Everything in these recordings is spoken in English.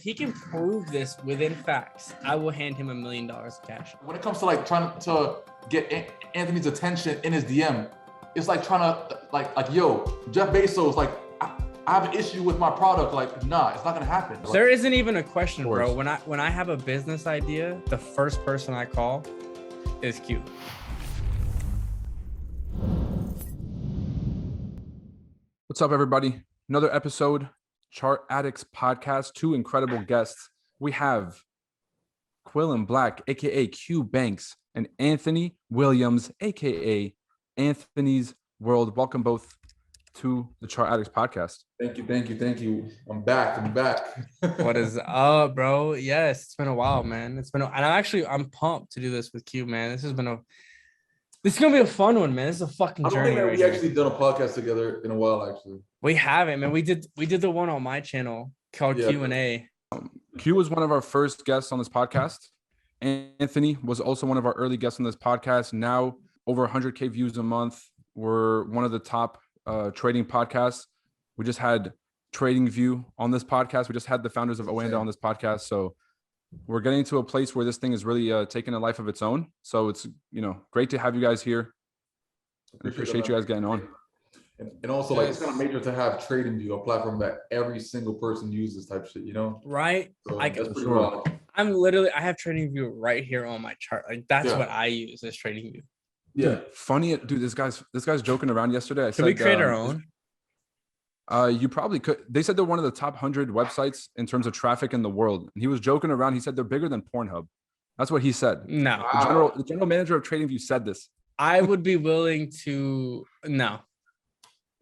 he can prove this within facts, I will hand him $1 million cash. When it comes to like trying to get Anthony's attention in his DM, it's like trying to like yo, Jeff Bezos, like I have an issue with my product. Like, nah, it's not gonna happen. Like, there isn't even a question, bro. When I have a business idea, the first person I call is Q. What's up, everybody? Another episode, Chart Addicts Podcast. Two incredible guests. We have Quillen Black, aka Cuebanks, and Anthony Williams, aka Anthony's World. Welcome both to the Chart Addicts Podcast. Thank you. I'm back. What is up, bro? Yes, it's been a while, man. And I'm pumped to do this with Q, man. This is gonna be a fun one, man. This is a fucking journey. I don't think we actually done a podcast together in a while, actually. We haven't, man. We did the one on my channel called Q&A. Q was one of our first guests on this podcast. Anthony was also one of our early guests on this podcast. Now over 100K views a month. We're one of the top trading podcasts. We just had Trading View on this podcast. We just had the founders of Oanda on this podcast. So we're getting to a place where this thing is really taking a life of its own. So it's, great to have you guys here. I appreciate you guys getting on. And also, like, it's kind of major to have Trading View, a platform that every single person uses type shit, Right. So that's pretty wild. I have Trading View right here on my chart. Like, that's what I use is Trading View. Yeah. Dude, funny, dude, this guy's joking around yesterday. Can we create our own? You probably could. They said they're one of the top 100 websites in terms of traffic in the world. And he was joking around. He said they're bigger than Pornhub. That's what he said. No. The general manager of Trading View said this. I would be willing to. No.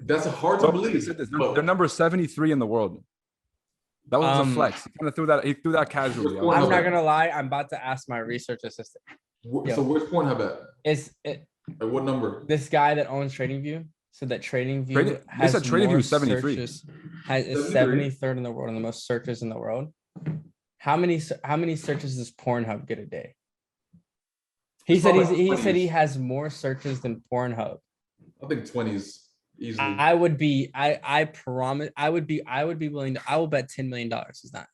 That's hard to believe. He said this. They're number 73 in the world. That was a flex. He kind of threw that casually. I'm not gonna lie. I'm about to ask my research assistant. So where's Pornhub at? At what number? This guy that owns Trading View said that Trading View has Trading View 73. Is 73rd in the world and the most searches in the world. How many searches does Pornhub get a day? He said he has more searches than Pornhub. I think 20s easily. I would be willing to. I will bet $10 million he's not.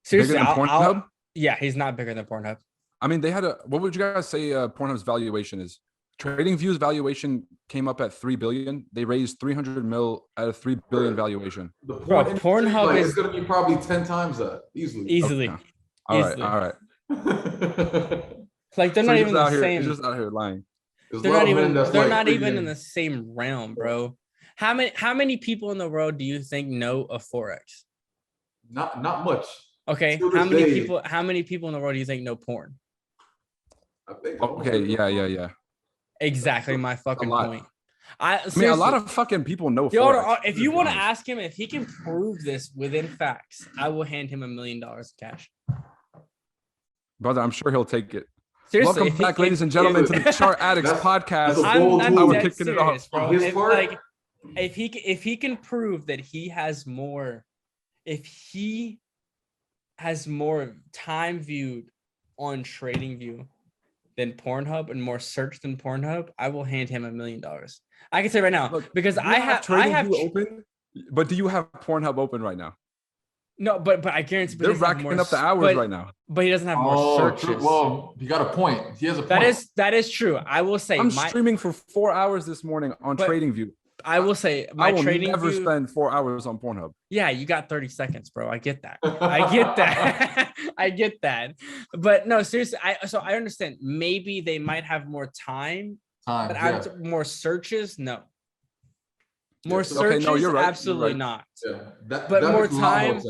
Seriously, Pornhub? Yeah, he's not bigger than Pornhub. I mean, what would you guys say Pornhub's valuation is? Trading View's valuation came up at $3 billion. They raised 300 mil at a $3 billion valuation. Pornhub is going to be probably 10 times that easily. Okay. All right. Like they're not even the same. He's just out here lying. They're not even in the same realm, bro. How many people in the world do you think know of Forex? Not much. Okay. How many people in the world do you think know porn? I think. Okay. Yeah. Exactly my fucking point. I mean, a lot of fucking people know Forex. If you want to ask him if he can prove this within facts, I will hand him $1 million cash. Brother, I'm sure he'll take it. Seriously, welcome back, ladies and gentlemen, to the Chart Addicts Podcast. I'm dead serious, bro. If he can prove that he has more, if he has more time viewed on Trading View than Pornhub and more search than Pornhub, I will hand him $1 million. I can say right now, because I have Trading View open, but do you have Pornhub open right now? No, but I guarantee they're racking up the hours right now. But he doesn't have more searches. True. Well, you got a point. He has a point. That is true. I will say I'm streaming for 4 hours this morning on Trading View. I will say I will never spend 4 hours on Pornhub. Yeah, you got 30 seconds, bro. I get that. I get that. But no, seriously, I understand. Maybe they might have more time but more searches, no. More searches, you're right. Absolutely not. Yeah. But more time.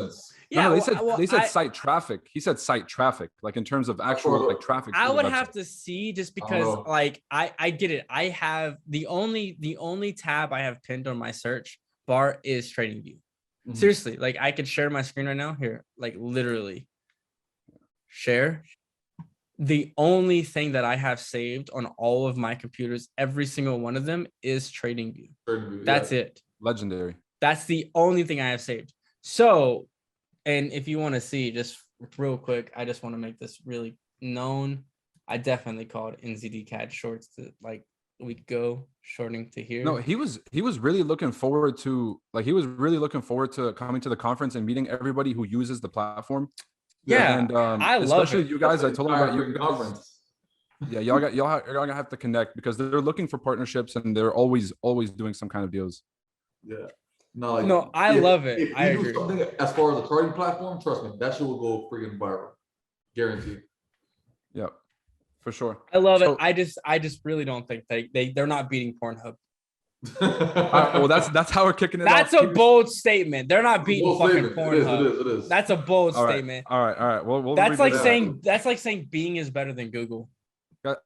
Yeah, no, they said site traffic. He said site traffic, like in terms of actual traffic. I would have to see just because I get it. I have the only tab I have pinned on my search bar is Trading View. Mm-hmm. Seriously, like I could share my screen right now here, like literally share. The only thing that I have saved on all of my computers, every single one of them, is Trading View. That's it. Legendary. That's the only thing I have saved. So, and if you want to see, just real quick, I just want to make this really known. I definitely called NZD CAD shorts to like we go shortening to here. No, he was really looking forward to coming to the conference and meeting everybody who uses the platform. Yeah, and I love especially it. you guys. I told him about you guys. Conference. Yeah, y'all gonna have to connect because they're looking for partnerships and they're always doing some kind of deals. Yeah. No, like, No, I love it. If I you agree. do something as far as a charting platform, trust me, that shit will go freaking viral. Guaranteed. Yeah, for sure. I love So, it. I just really don't think they're not beating Pornhub. well, that's how we're kicking it That's off. a bold statement. They're not beating Bold fucking statement. Pornhub. It is. That's a bold All right, statement. all right. We'll That's like revisit saying Bing is better than Google.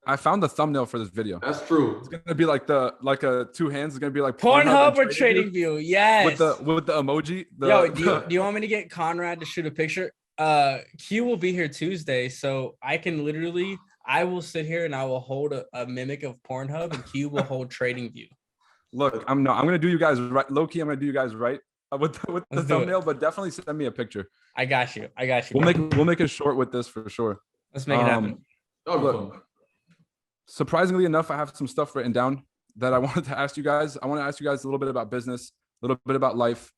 I found the thumbnambel for this video. That's true. It's gonna be like a two hands. It's gonna be like Pornhub or TradingView. Yes. With the emoji. Yo, do you want me to get Conrad to shoot a picture? Q will be here Tuesday, so I will sit here and I will hold a mimic of Pornhub, and Q will hold TradingView. Look, I'm gonna do you guys right. Low key, I'm gonna do you guys right with the thumbnail, but definitely send me a picture. I got you. We'll make it short with this for sure. Let's make it happen. Look, surprisingly enough, I have some stuff written down that I wanted to ask you guys. I want to ask you guys a little bit about business, a little bit about life.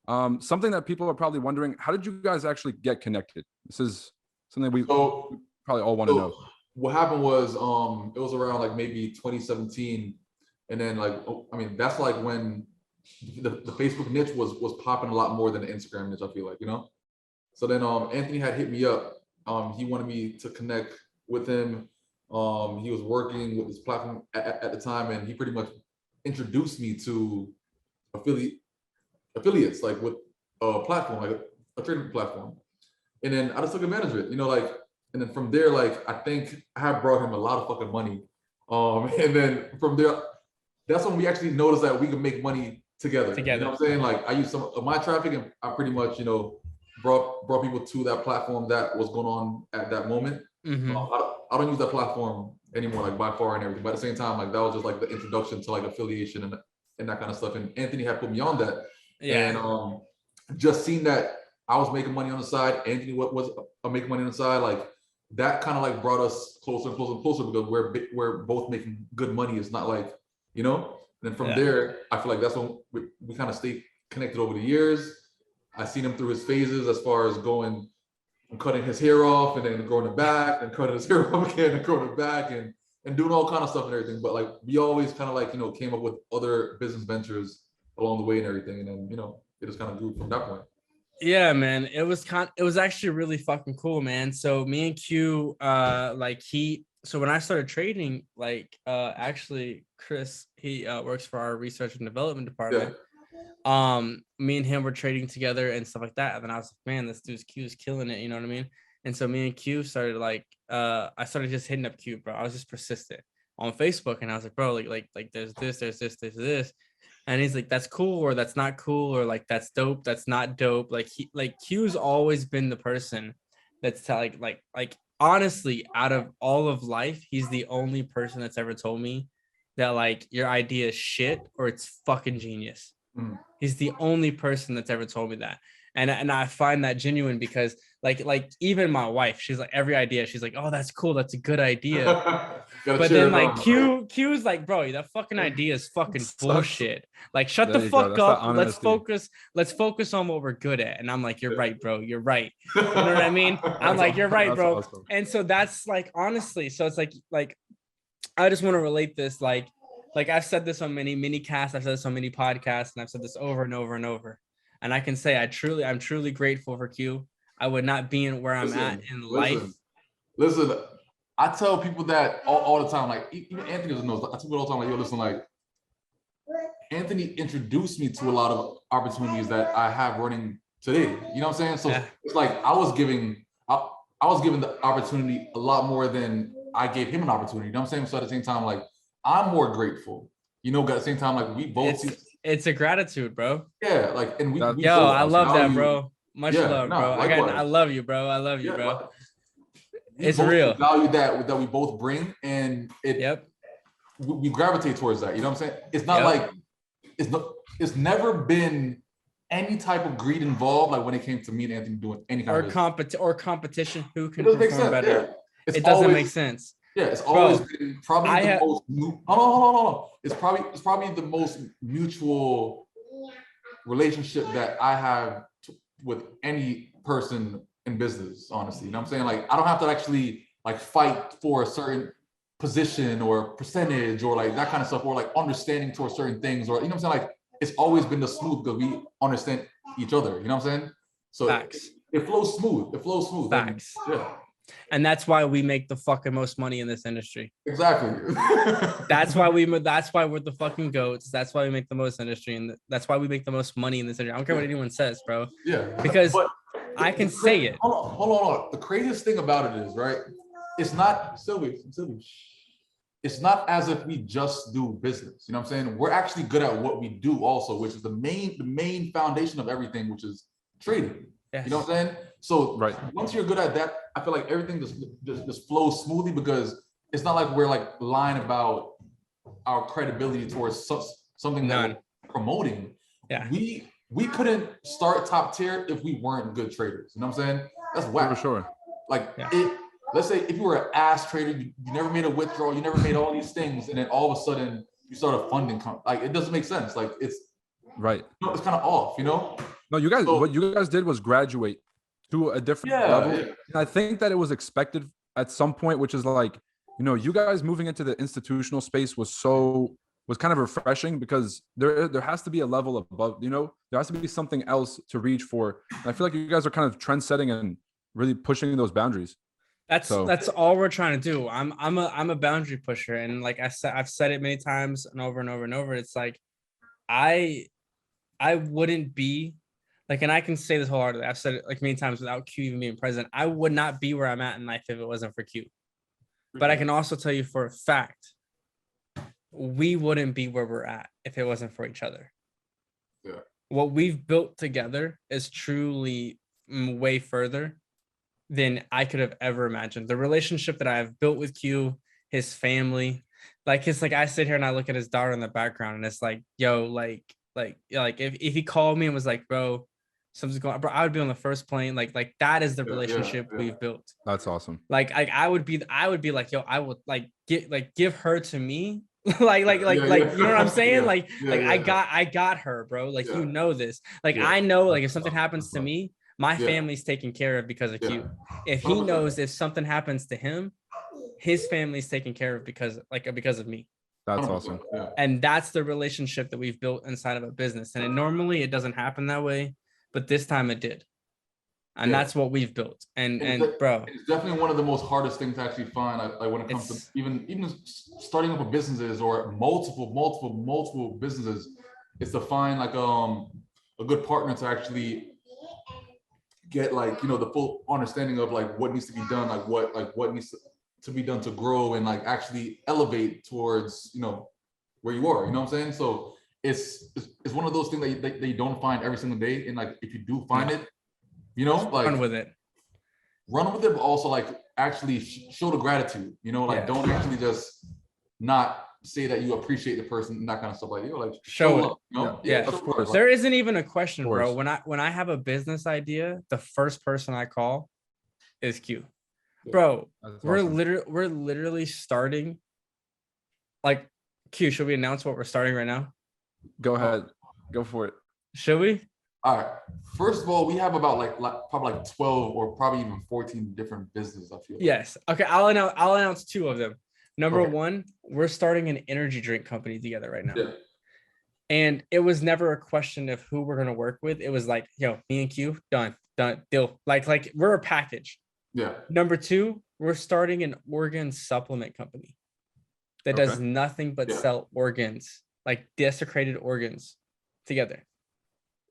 Something that people are probably wondering: how did you guys actually get connected? This is something we probably all want to know. What happened was, it was around like maybe 2017, and then that's like when the Facebook niche was popping a lot more than the Instagram niche. I feel like, So then Anthony had hit me up. He wanted me to connect with him. He was working with this platform at the time, and he pretty much introduced me to affiliates, like with a platform, like a trading platform. And then I just took advantage of it, and then from there, I think I have brought him a lot of fucking money. And then from there, that's when we actually noticed that we could make money together. You know what I'm saying? I used some of my traffic, and I pretty much, brought people to that platform that was going on at that moment. Mm-hmm. I don't use that platform anymore, by far and everything. But at the same time, that was just the introduction to affiliation and that kind of stuff. And Anthony had put me on that. Yeah. And just seeing that I was making money on the side, Anthony was making money on the side, that kind of brought us closer and closer and closer, because we're both making good money. It's not And then from there, I feel like that's when we kind of stayed connected over the years. I seen him through his phases as far as going and cutting his hair off, and then growing it back, and cutting his hair off again, and growing it back, and doing all kind of stuff and everything. But we always kind of came up with other business ventures along the way and everything, and then it just kind of grew from that point. Yeah, man, it was actually really fucking cool, man. So me and Q, so when I started trading, actually Chris, he works for our research and development department. Yeah. Me and him were trading together and stuff like that. And then I was like, man, this dude's Q is killing it. You know what I mean? And so me and Q started I started just hitting up Q, bro. I was just persistent on Facebook, and I was like, bro, there's this. And he's like, that's cool, or that's not cool, or that's dope, that's not dope. Q's always been the person that's honestly, out of all of life, he's the only person that's ever told me that your idea is shit or it's fucking genius. He's the only person that's ever told me that. And I find that genuine, because even my wife, she's every idea, she's like, oh, that's cool, that's a good idea. But then Q's like, bro, that fucking idea is fucking bullshit. Shut the fuck up. Let's focus on what we're good at. And I'm like, you're right, bro. You're right. You know what I mean? I'm like, you're right, bro. Awesome. And so that's honestly, so it's I just want to relate this. I've said this on many mini casts, I've said this on many podcasts, and I've said this over and over and over. And I can say I'm truly grateful for Q. I would not be where I'm at in life. Listen, I tell people that all the time. Even Anthony knows. I tell people all the time, yo, listen, Anthony introduced me to a lot of opportunities that I have running today. You know what I'm saying? So it's I was given the opportunity a lot more than I gave him an opportunity. You know what I'm saying? So at the same time, I'm more grateful. At the same time, we both. It's a gratitude, bro. Yeah, and we I love that, bro. Much love, bro. I love you, bro. I love you, bro. It's real. Value that we both bring, and we gravitate towards that. You know what I'm saying? It's not it's never been any type of greed involved. When it came to me and Anthony doing any kind of competition, who can perform better? Yeah. It doesn't make sense. Yeah, it's always been probably I the have- most. Hold on. It's probably the most mutual relationship that I have with any person in business. Honestly, you know what I'm saying? Like, I don't have to actually like fight for a certain position or percentage or like that kind of stuff, or like understanding towards certain things, or you know what I'm saying? Like, it's always been the smooth because we understand each other. You know what I'm saying? So Facts. it flows smooth. It flows smooth. Facts. And, yeah. And that's why we make the fucking most money in this industry. Exactly. That's why we're the fucking goats. That's why we make the most industry, and that's why we make the most money in this industry. I don't care what anyone says, bro. Yeah. Because I can say it. Hold on. The craziest thing about it is, right? It's not Sylvie. It's not as if we just do business. You know what I'm saying? We're actually good at what we do also, which is the main foundation of everything, which is trading. Yes. You know what I'm saying? So Right. once you're good at that, I feel like everything just flows smoothly, because it's not like we're like lying about our credibility towards something that we're promoting. Yeah. We couldn't start top tier if we weren't good traders. You know what I'm saying? That's whack. For sure. Like, let's say if you were an ass trader, you never made a withdrawal, you never made all these things, and then all of a sudden you start a funding like, it doesn't make sense. Like, it's right. You know, it's kind of off, you know? No, you guys, what you guys did was graduate to a different level. Yeah. And I think that it was expected at some point, which is like, you know, you guys moving into the institutional space was kind of refreshing, because there has to be a level above, you know, there has to be something else to reach for. And I feel like you guys are kind of trend setting and really pushing those boundaries. That's all we're trying to do. I'm a boundary pusher, and like I've said it many times and over and over and over. It's like I wouldn't be like, and I can say this wholeheartedly, I've said it like many times without Q even being present, I would not be where I'm at in life if it wasn't for Q. But I can also tell you for a fact, we wouldn't be where we're at if it wasn't for each other. Yeah. What we've built together is truly way further than I could have ever imagined. The relationship that I've built with Q, his family, like I sit here and I look at his daughter in the background, and it's like, yo, like if he called me and was like, bro, something's going on, bro, I would be on the first plane. Like that is the relationship we've built. That's awesome. Like I would be like, yo, I would give her to me. like you know what I'm saying? I got her, bro. Like, you know this. Like, I know, like, if something happens to me, my family's taken care of because of Q. If he knows if something happens to him, his family's taken care of because of me. That's awesome. And that's the relationship that we've built inside of a business. And normally it doesn't happen that way, but this time it did. And that's what we've built. And bro, it's definitely one of the most hardest things to actually find. Like when it comes to even starting up a businesses or multiple businesses, is to find like a good partner to actually get, like, you know, the full understanding of like what needs to be done, like what needs to be done to grow and like actually elevate towards, you know, where you are. You know what I'm saying? So it's one of those things that you don't find every single day. And like, if you do find it, you know, like run with it, but also like actually show the gratitude, you know, like don't actually just not say that you appreciate the person and that kind of stuff. Like, you know, like show it. up, you know? Of course. There isn't even a question, bro. When I have a business idea, the first person I call is Q. Bro, we're literally starting. Like, Q, should we announce what we're starting right now? Go ahead. Go for it. Should we? All right. First of all, we have about probably 12 or probably even 14 different businesses, I feel. Yes. Okay. I'll announce two of them. Number one, we're starting an energy drink company together right now. Yeah. And it was never a question of who we're gonna work with. It was like, yo, me and Q, done, deal. Like we're a package. Yeah. Number two, we're starting an organ supplement company that does nothing but sell organs, like desecrated organs, together.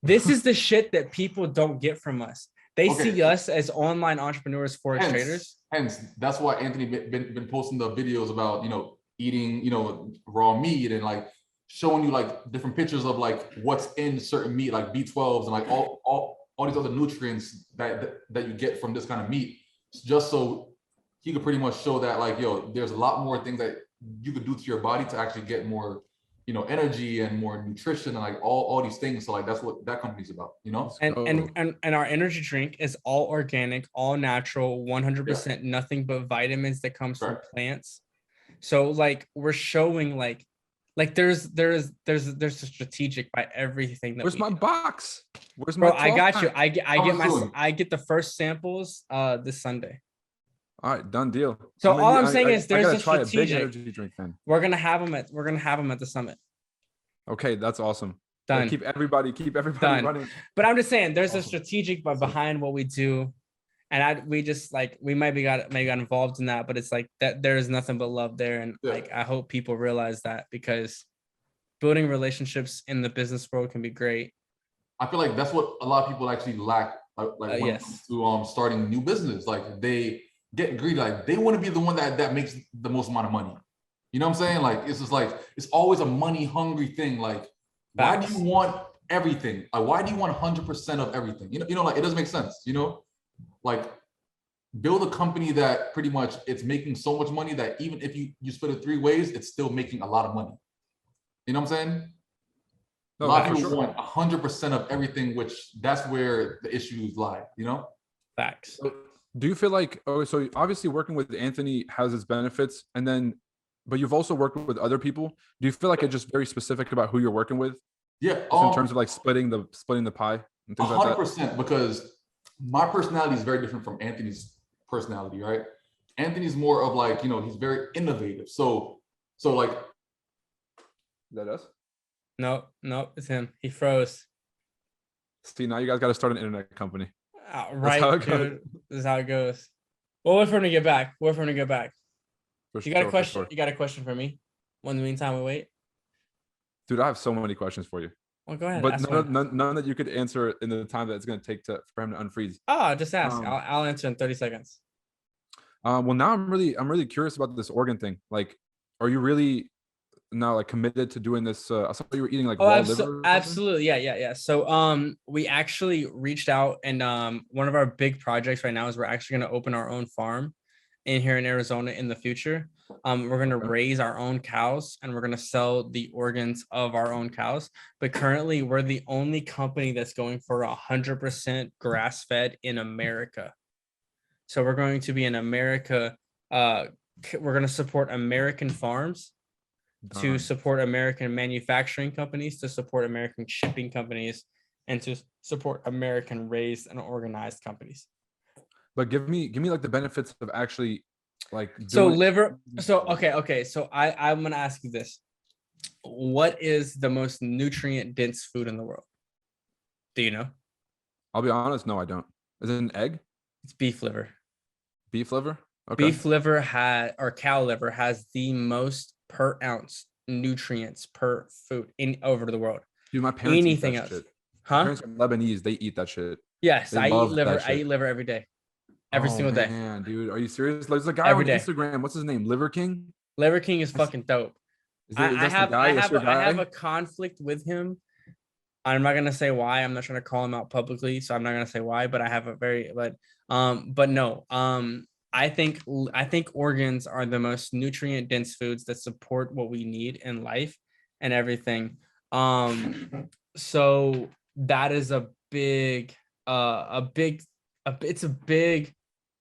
This is the shit that people don't get from us. They see us as online entrepreneurs, forex traders. Hence, that's why Anthony been posting the videos about, you know, eating, you know, raw meat and like showing you like different pictures of like what's in certain meat, like B12s and like all these other nutrients that you get from this kind of meat, just so he could pretty much show that like, yo, there's a lot more things that you could do to your body to actually get more energy and more nutrition and like all these things. So like that's what that company's about, And our energy drink is all organic, all natural, Yeah. 100% nothing but vitamins that comes from Correct. plants. So like we're showing like there's a strategic by everything that Where's we my do. box? Where's my Bro, I 12 got you. pack? I get the first samples this Sunday. All right, done deal. So all I'm saying is I there's gotta a try a big strategic. energy drink then. We're gonna have them at the summit. Okay, that's awesome. Done. Keep everybody Done. running. But I'm just saying there's a Awesome. strategic but behind what we do. And we just like we maybe got involved in that, but it's like that there is nothing but love there. And like I hope people realize that, because building relationships in the business world can be great. I feel like that's what a lot of people actually lack, like when it comes to starting new business. Like they get greedy, like they want to be the one that makes the most amount of money. You know what I'm saying? Like it's just like it's always a money hungry thing. Like why do you want everything? Like why do you want 100% of everything? Like it doesn't make sense. Like build a company that pretty much it's making so much money that even if you split it 3 ways, it's still making a lot of money. You know what I'm saying? No, a lot of people want 100% of everything, which that's where the issues lie, Facts. Do you feel like, so obviously working with Anthony has its benefits, but you've also worked with other people. Do you feel like it's just very specific about who you're working with? Yeah. In terms of like splitting the pie and things 100%, like that? Because my personality is very different from Anthony's personality, right? Anthony's more of like, he's very innovative. So like. Is that us? No, it's him. He froze. See, now you guys got to start an internet company. Right, dude. This is how it goes. We'll wait for him to get back. You got a question? Sure. You got a question for me? In the meantime, we wait. Dude, I have so many questions for you. Well, go ahead. But none that you could answer in the time that it's going to take for him to unfreeze. Oh, just ask. I'll answer in 30 seconds. Well, now I'm really curious about this organ thing. Like, are you really now like committed to doing this? I saw you were eating like raw liver. Absolutely, yeah. So we actually reached out, and one of our big projects right now is we're actually going to open our own farm here in Arizona in the future. We're going to raise our own cows, and we're going to sell the organs of our own cows. But currently, we're the only company that's going for 100% grass-fed in America. So we're going to be in America. We're going to support American farms, to support American manufacturing companies, to support American shipping companies, and to support American raised and organized companies. But give me like the benefits of actually like liver. So okay. So I'm gonna ask you this: what is the most nutrient dense food in the world? Do you know? I'll be honest. No, I don't. Is it an egg? It's beef liver. Beef liver? Okay. Beef liver or cow liver has the most per ounce nutrients per food over the world. Dude, my parents anything eat that else? Shit. Huh? My parents are Lebanese. They eat that shit. Yes, I eat liver. I eat liver every day. Every single day. Man, dude, are you serious? There's a guy on Instagram. What's his name? Liver King? Liver King is fucking dope. I have a conflict with him. I'm not gonna say why. I'm not trying to call him out publicly, so I'm not gonna say why. But I have I think organs are the most nutrient dense foods that support what we need in life and everything. So that is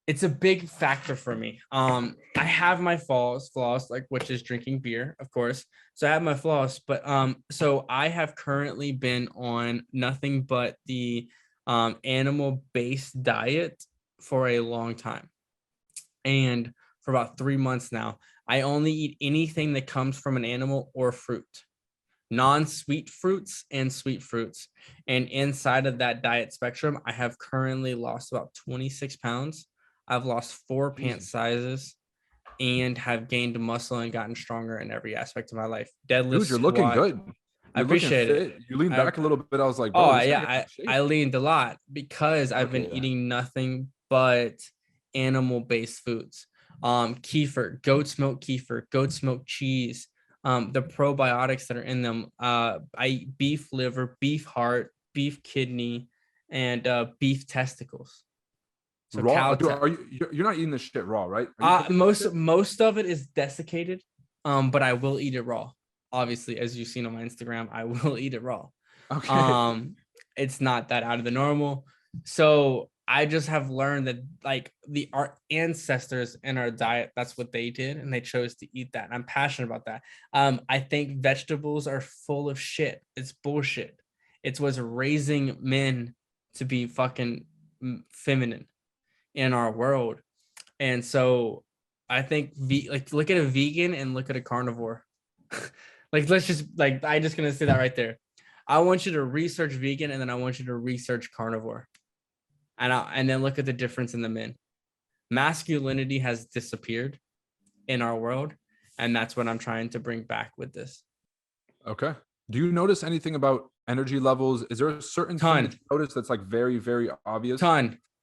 it's a big factor for me. I have my flaws, like which is drinking beer, of course. So I have my flaws, but so I have currently been on nothing but the animal-based diet for a long time. And for about 3 months now, I only eat anything that comes from an animal or fruit, non-sweet fruits and sweet fruits. And inside of that diet spectrum, I have currently lost about 26 pounds. I've lost 4 pant sizes and have gained muscle and gotten stronger in every aspect of my life. Deadlift, dude, you're looking good. I appreciate it. You leaned back a little bit. I was like, bro, I leaned a lot because I've been eating nothing but animal-based foods. Kefir, goat's milk cheese, the probiotics that are in them. I eat beef liver, beef heart, beef kidney, and beef testicles. So raw? You're not eating this shit raw, right? Most of it is desiccated, but I will eat it raw. obviously, as you've seen on my Instagram, I will eat it raw. Okay. It's not that out of the normal. So I just have learned that like our ancestors in our diet, that's what they did, and they chose to eat that. And I'm passionate about that. I think vegetables are full of shit. It's bullshit. It's what's raising men to be fucking feminine in our world. And so I think like look at a vegan and look at a carnivore. Like let's just like I just gonna say that right there. I want you to research vegan and then I want you to research carnivore. And then look at the difference in the men. Masculinity has disappeared in our world, and that's what I'm trying to bring back with this. Okay. Do you notice anything about energy levels? Is there a certain thing that you notice that's like very, very obvious?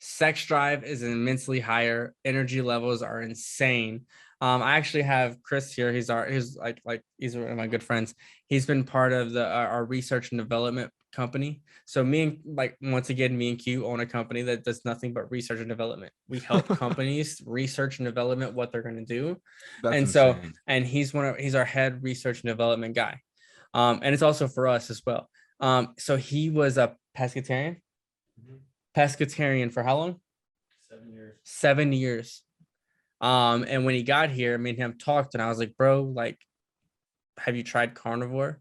Sex drive is immensely higher. Energy levels are insane. I actually have Chris here. He's one of my good friends. He's been part of our research and development company. So me and Q own a company that does nothing but research and development. We help companies research and development what they're going to do. That's and insane. So, and he's our head research and development guy. And it's also for us as well. So he was a pescatarian. Pescatarian for how long? 7 years. 7 years. And when he got here, me and him talked, and I was like, bro, like, have you tried carnivore?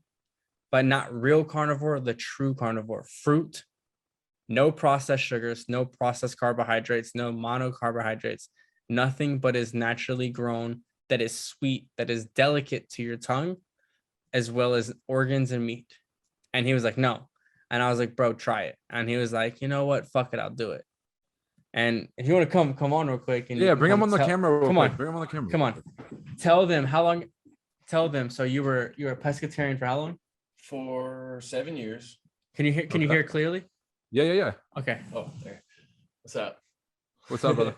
But not real carnivore, the true carnivore. Fruit, no processed sugars, no processed carbohydrates, no monocarbohydrates, nothing but is naturally grown, that is sweet, that is delicate to your tongue, as well as organs and meat. And he was like, no. And I was like, bro, try it. And he was like, you know what? Fuck it, I'll do it. And if you want to come on real quick. And bring him on the camera. Bring him on the camera. Come on. Tell them how long. Tell them. So you were a pescatarian for how long? For 7 years. Can you hear clearly? Yeah. Okay. Oh, there. What's up? What's up, brother?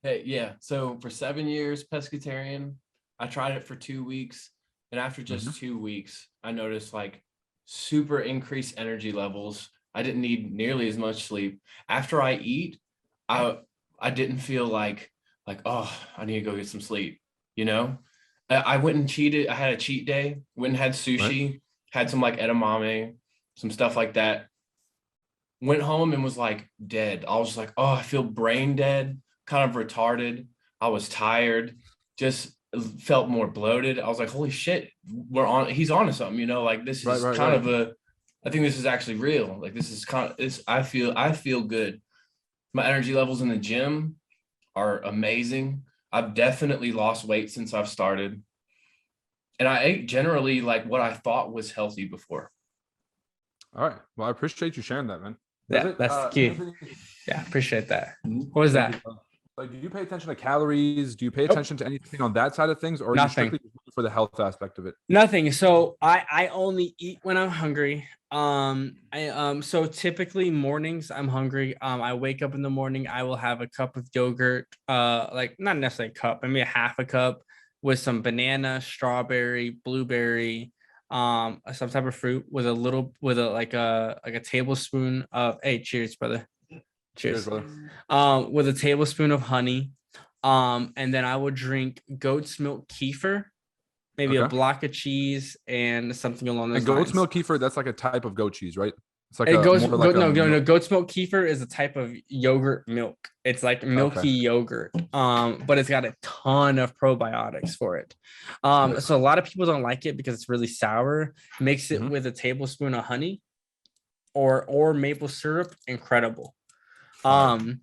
Hey, yeah. So for 7 years, pescatarian. I tried it for 2 weeks, and after just 2 weeks, I noticed like super increased energy levels. I didn't need nearly as much sleep. After I eat, I didn't feel like oh, I need to go get some sleep. You know, I went and cheated. I had a cheat day. Went and had sushi. Had some like edamame, some stuff like that. Went home and was like dead. I was just like, oh, I feel brain dead, kind of retarded. I was tired, just felt more bloated. I was like, holy shit, he's on to something, you know, like this is I think this is actually real. Like this is I feel good. My energy levels in the gym are amazing. I've definitely lost weight since I've started. And I ate generally like what I thought was healthy before. All right. Well, I appreciate you sharing that, man. That's the key. Yeah, appreciate that. What was that? Like, do you pay attention to calories? Do you pay attention to anything on that side of things, or Nothing. Are you strictly for the health aspect of it? Nothing. So I only eat when I'm hungry. So typically mornings I'm hungry. I wake up in the morning. I will have a cup of yogurt. Like not necessarily a cup. I mean a half a cup with some banana, strawberry, blueberry, some type of fruit with a tablespoon of. Hey, cheers, brother. Cheers, brother. With a tablespoon of honey. And then I would drink goat's milk kefir, maybe a block of cheese and something along those lines. Goat's milk kefir, that's like a type of goat cheese, right? It's like goat's milk kefir is a type of yogurt milk. It's like milky yogurt, but it's got a ton of probiotics for it. So a lot of people don't like it because it's really sour. Mix it with a tablespoon of honey or maple syrup. Incredible. And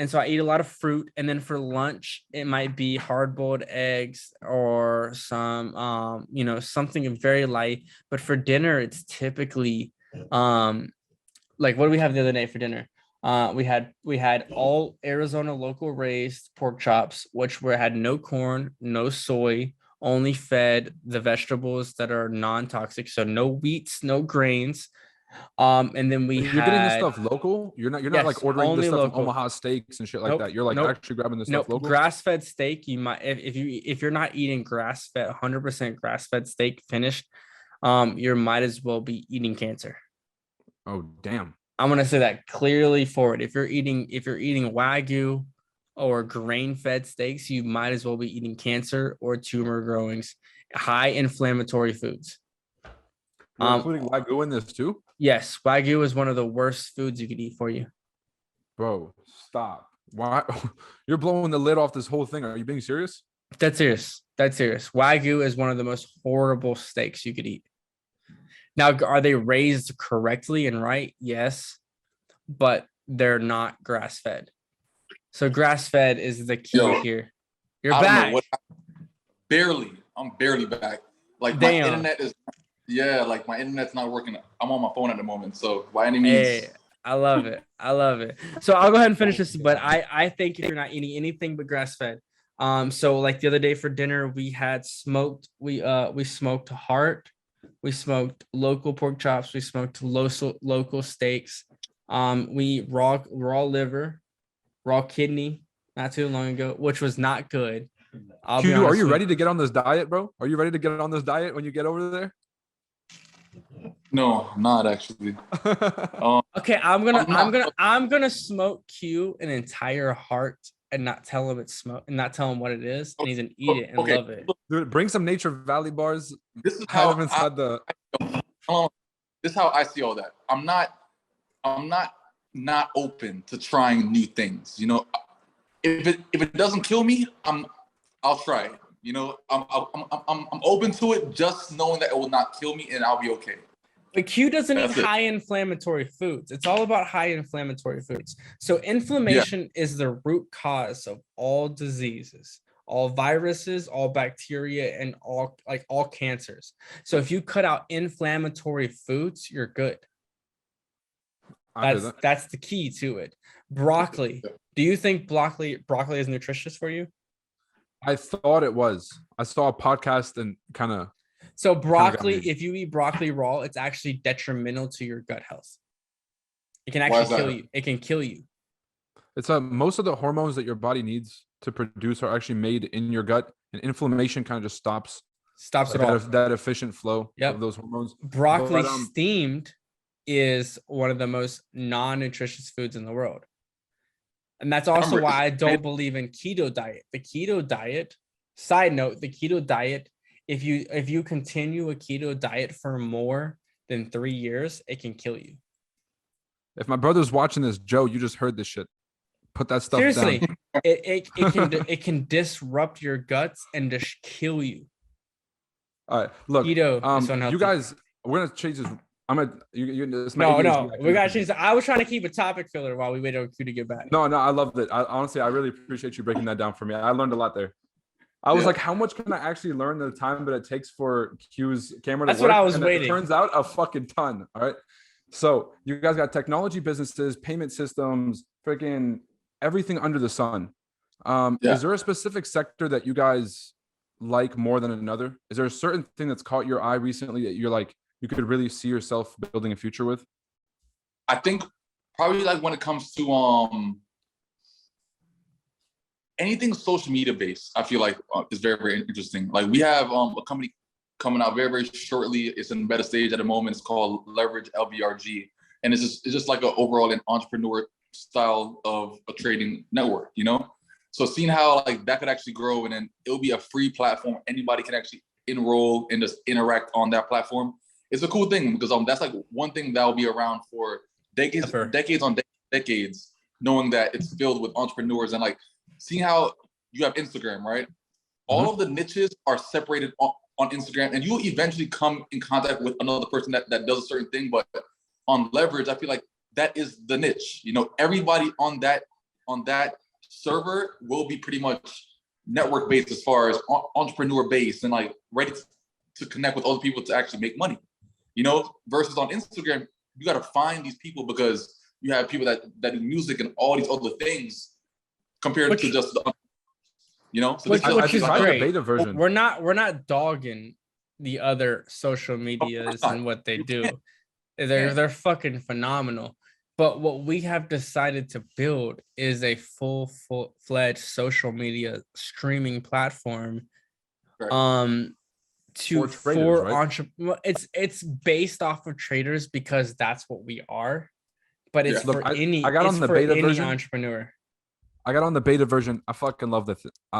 so I eat a lot of fruit, and then for lunch it might be hard-boiled eggs or some something very light. But for dinner it's typically like what do we have the other night for dinner? We had all Arizona local raised pork chops, which had no corn, no soy, only fed the vegetables that are non-toxic, so no wheats, no grains. And then you're getting this stuff local. You're not like ordering this stuff local. from Omaha Steaks and shit like that. You're like actually grabbing this stuff local. Grass-fed steak. You might if you're not eating grass-fed, 100% grass-fed steak finished, you might as well be eating cancer. Oh damn! I'm gonna say that clearly forward. If you're eating Wagyu or grain-fed steaks, you might as well be eating cancer or tumor growings. high inflammatory foods. You're including Wagyu in this too? Yes, Wagyu is one of the worst foods you could eat for you. Bro, stop. Why? You're blowing the lid off this whole thing. Are you being serious? That's serious. That's serious. Wagyu is one of the most horrible steaks you could eat. Now, are they raised correctly and right? Yes, but they're not grass-fed. So grass-fed is the key here. You're back. I'm barely back. Like Damn. my internet is, like my internet's not working. I'm on my phone at the moment, so by any means. Hey, I love it. I love it. So I'll go ahead and finish this, but I think if you're not eating anything but grass-fed, so like the other day for dinner we had smoked. We smoked heart. We smoked local pork chops. We smoked local steaks. We raw liver, raw kidney not too long ago, which was not good. Q, are you ready to get on this diet, bro? Are you ready to get on this diet when you get over there? No, not actually. Okay, I'm gonna smoke Q an entire heart and not tell him it's smoke and not tell him what it is, and he's gonna eat it and love it. Dude, bring some Nature Valley bars. This is how this is how I see all that. I'm not open to trying new things. You know, if it doesn't kill me, I'll try it. You know, I'm open to it, just knowing that it will not kill me and I'll be okay. But Q doesn't eat high inflammatory foods. It's all about high inflammatory foods. So inflammation is the root cause of all diseases, all viruses, all bacteria, and all cancers. So if you cut out inflammatory foods, you're good. That's the key to it. Broccoli. Do you think broccoli is nutritious for you? I thought it was. I saw a podcast and kind of. So broccoli, if you eat broccoli raw, it's actually detrimental to your gut health. It can actually kill you. It can kill you. It's most of the hormones that your body needs to produce are actually made in your gut, and inflammation kind of just stops it all. That efficient flow of those hormones. Broccoli steamed is one of the most non-nutritious foods in the world. And that's also why I don't believe in keto diet. The keto diet, side note, if you continue a keto diet for more than 3 years, it can kill you. If my brother's watching this, Joe, you just heard this shit. Put that stuff Seriously, down. it can disrupt your guts and just kill you. All right, look, keto is unhealthy. You guys, we're gonna change this. No, we gotta change that. I was trying to keep a topic filler while we waited on Q to get back. No, I loved it. Honestly, I really appreciate you breaking that down for me. I learned a lot there. I was like, how much can I actually learn in the time that it takes for Q's camera to work? That's what I was and waiting. It turns out a fucking ton. All right. So you guys got technology businesses, payment systems, freaking everything under the sun. Is there a specific sector that you guys like more than another? Is there a certain thing that's caught your eye recently that you're like, you could really see yourself building a future with? I think probably like when it comes to anything social media based, I feel like is very, very interesting. Like we have a company coming out very, very shortly. It's in beta stage at the moment. It's called Leverage LVRG. And it's just like an overall an entrepreneur style of a trading network, you know? So seeing how like that could actually grow, and then it'll be a free platform. Anybody can actually enroll and just interact on that platform. It's a cool thing because that's like one thing that will be around for decades on decades, knowing that it's filled with entrepreneurs and like seeing how you have Instagram, right? All of the niches are separated on Instagram, and you'll eventually come in contact with another person that does a certain thing. But on Leverage, I feel like that is the niche. You know, everybody on that server will be pretty much network based as far as entrepreneur based and like ready to connect with other people to actually make money. You know, versus on Instagram, you got to find these people because you have people that do music and all these other things compared to just the, you know. So which is great. Beta version. We're not dogging the other social medias and what they do. They're fucking phenomenal. But what we have decided to build is a full-fledged social media streaming platform. Right. It's based off of traders because that's what we are, but it's for any I got on the beta version. entrepreneur. I got on the beta version. I fucking love the.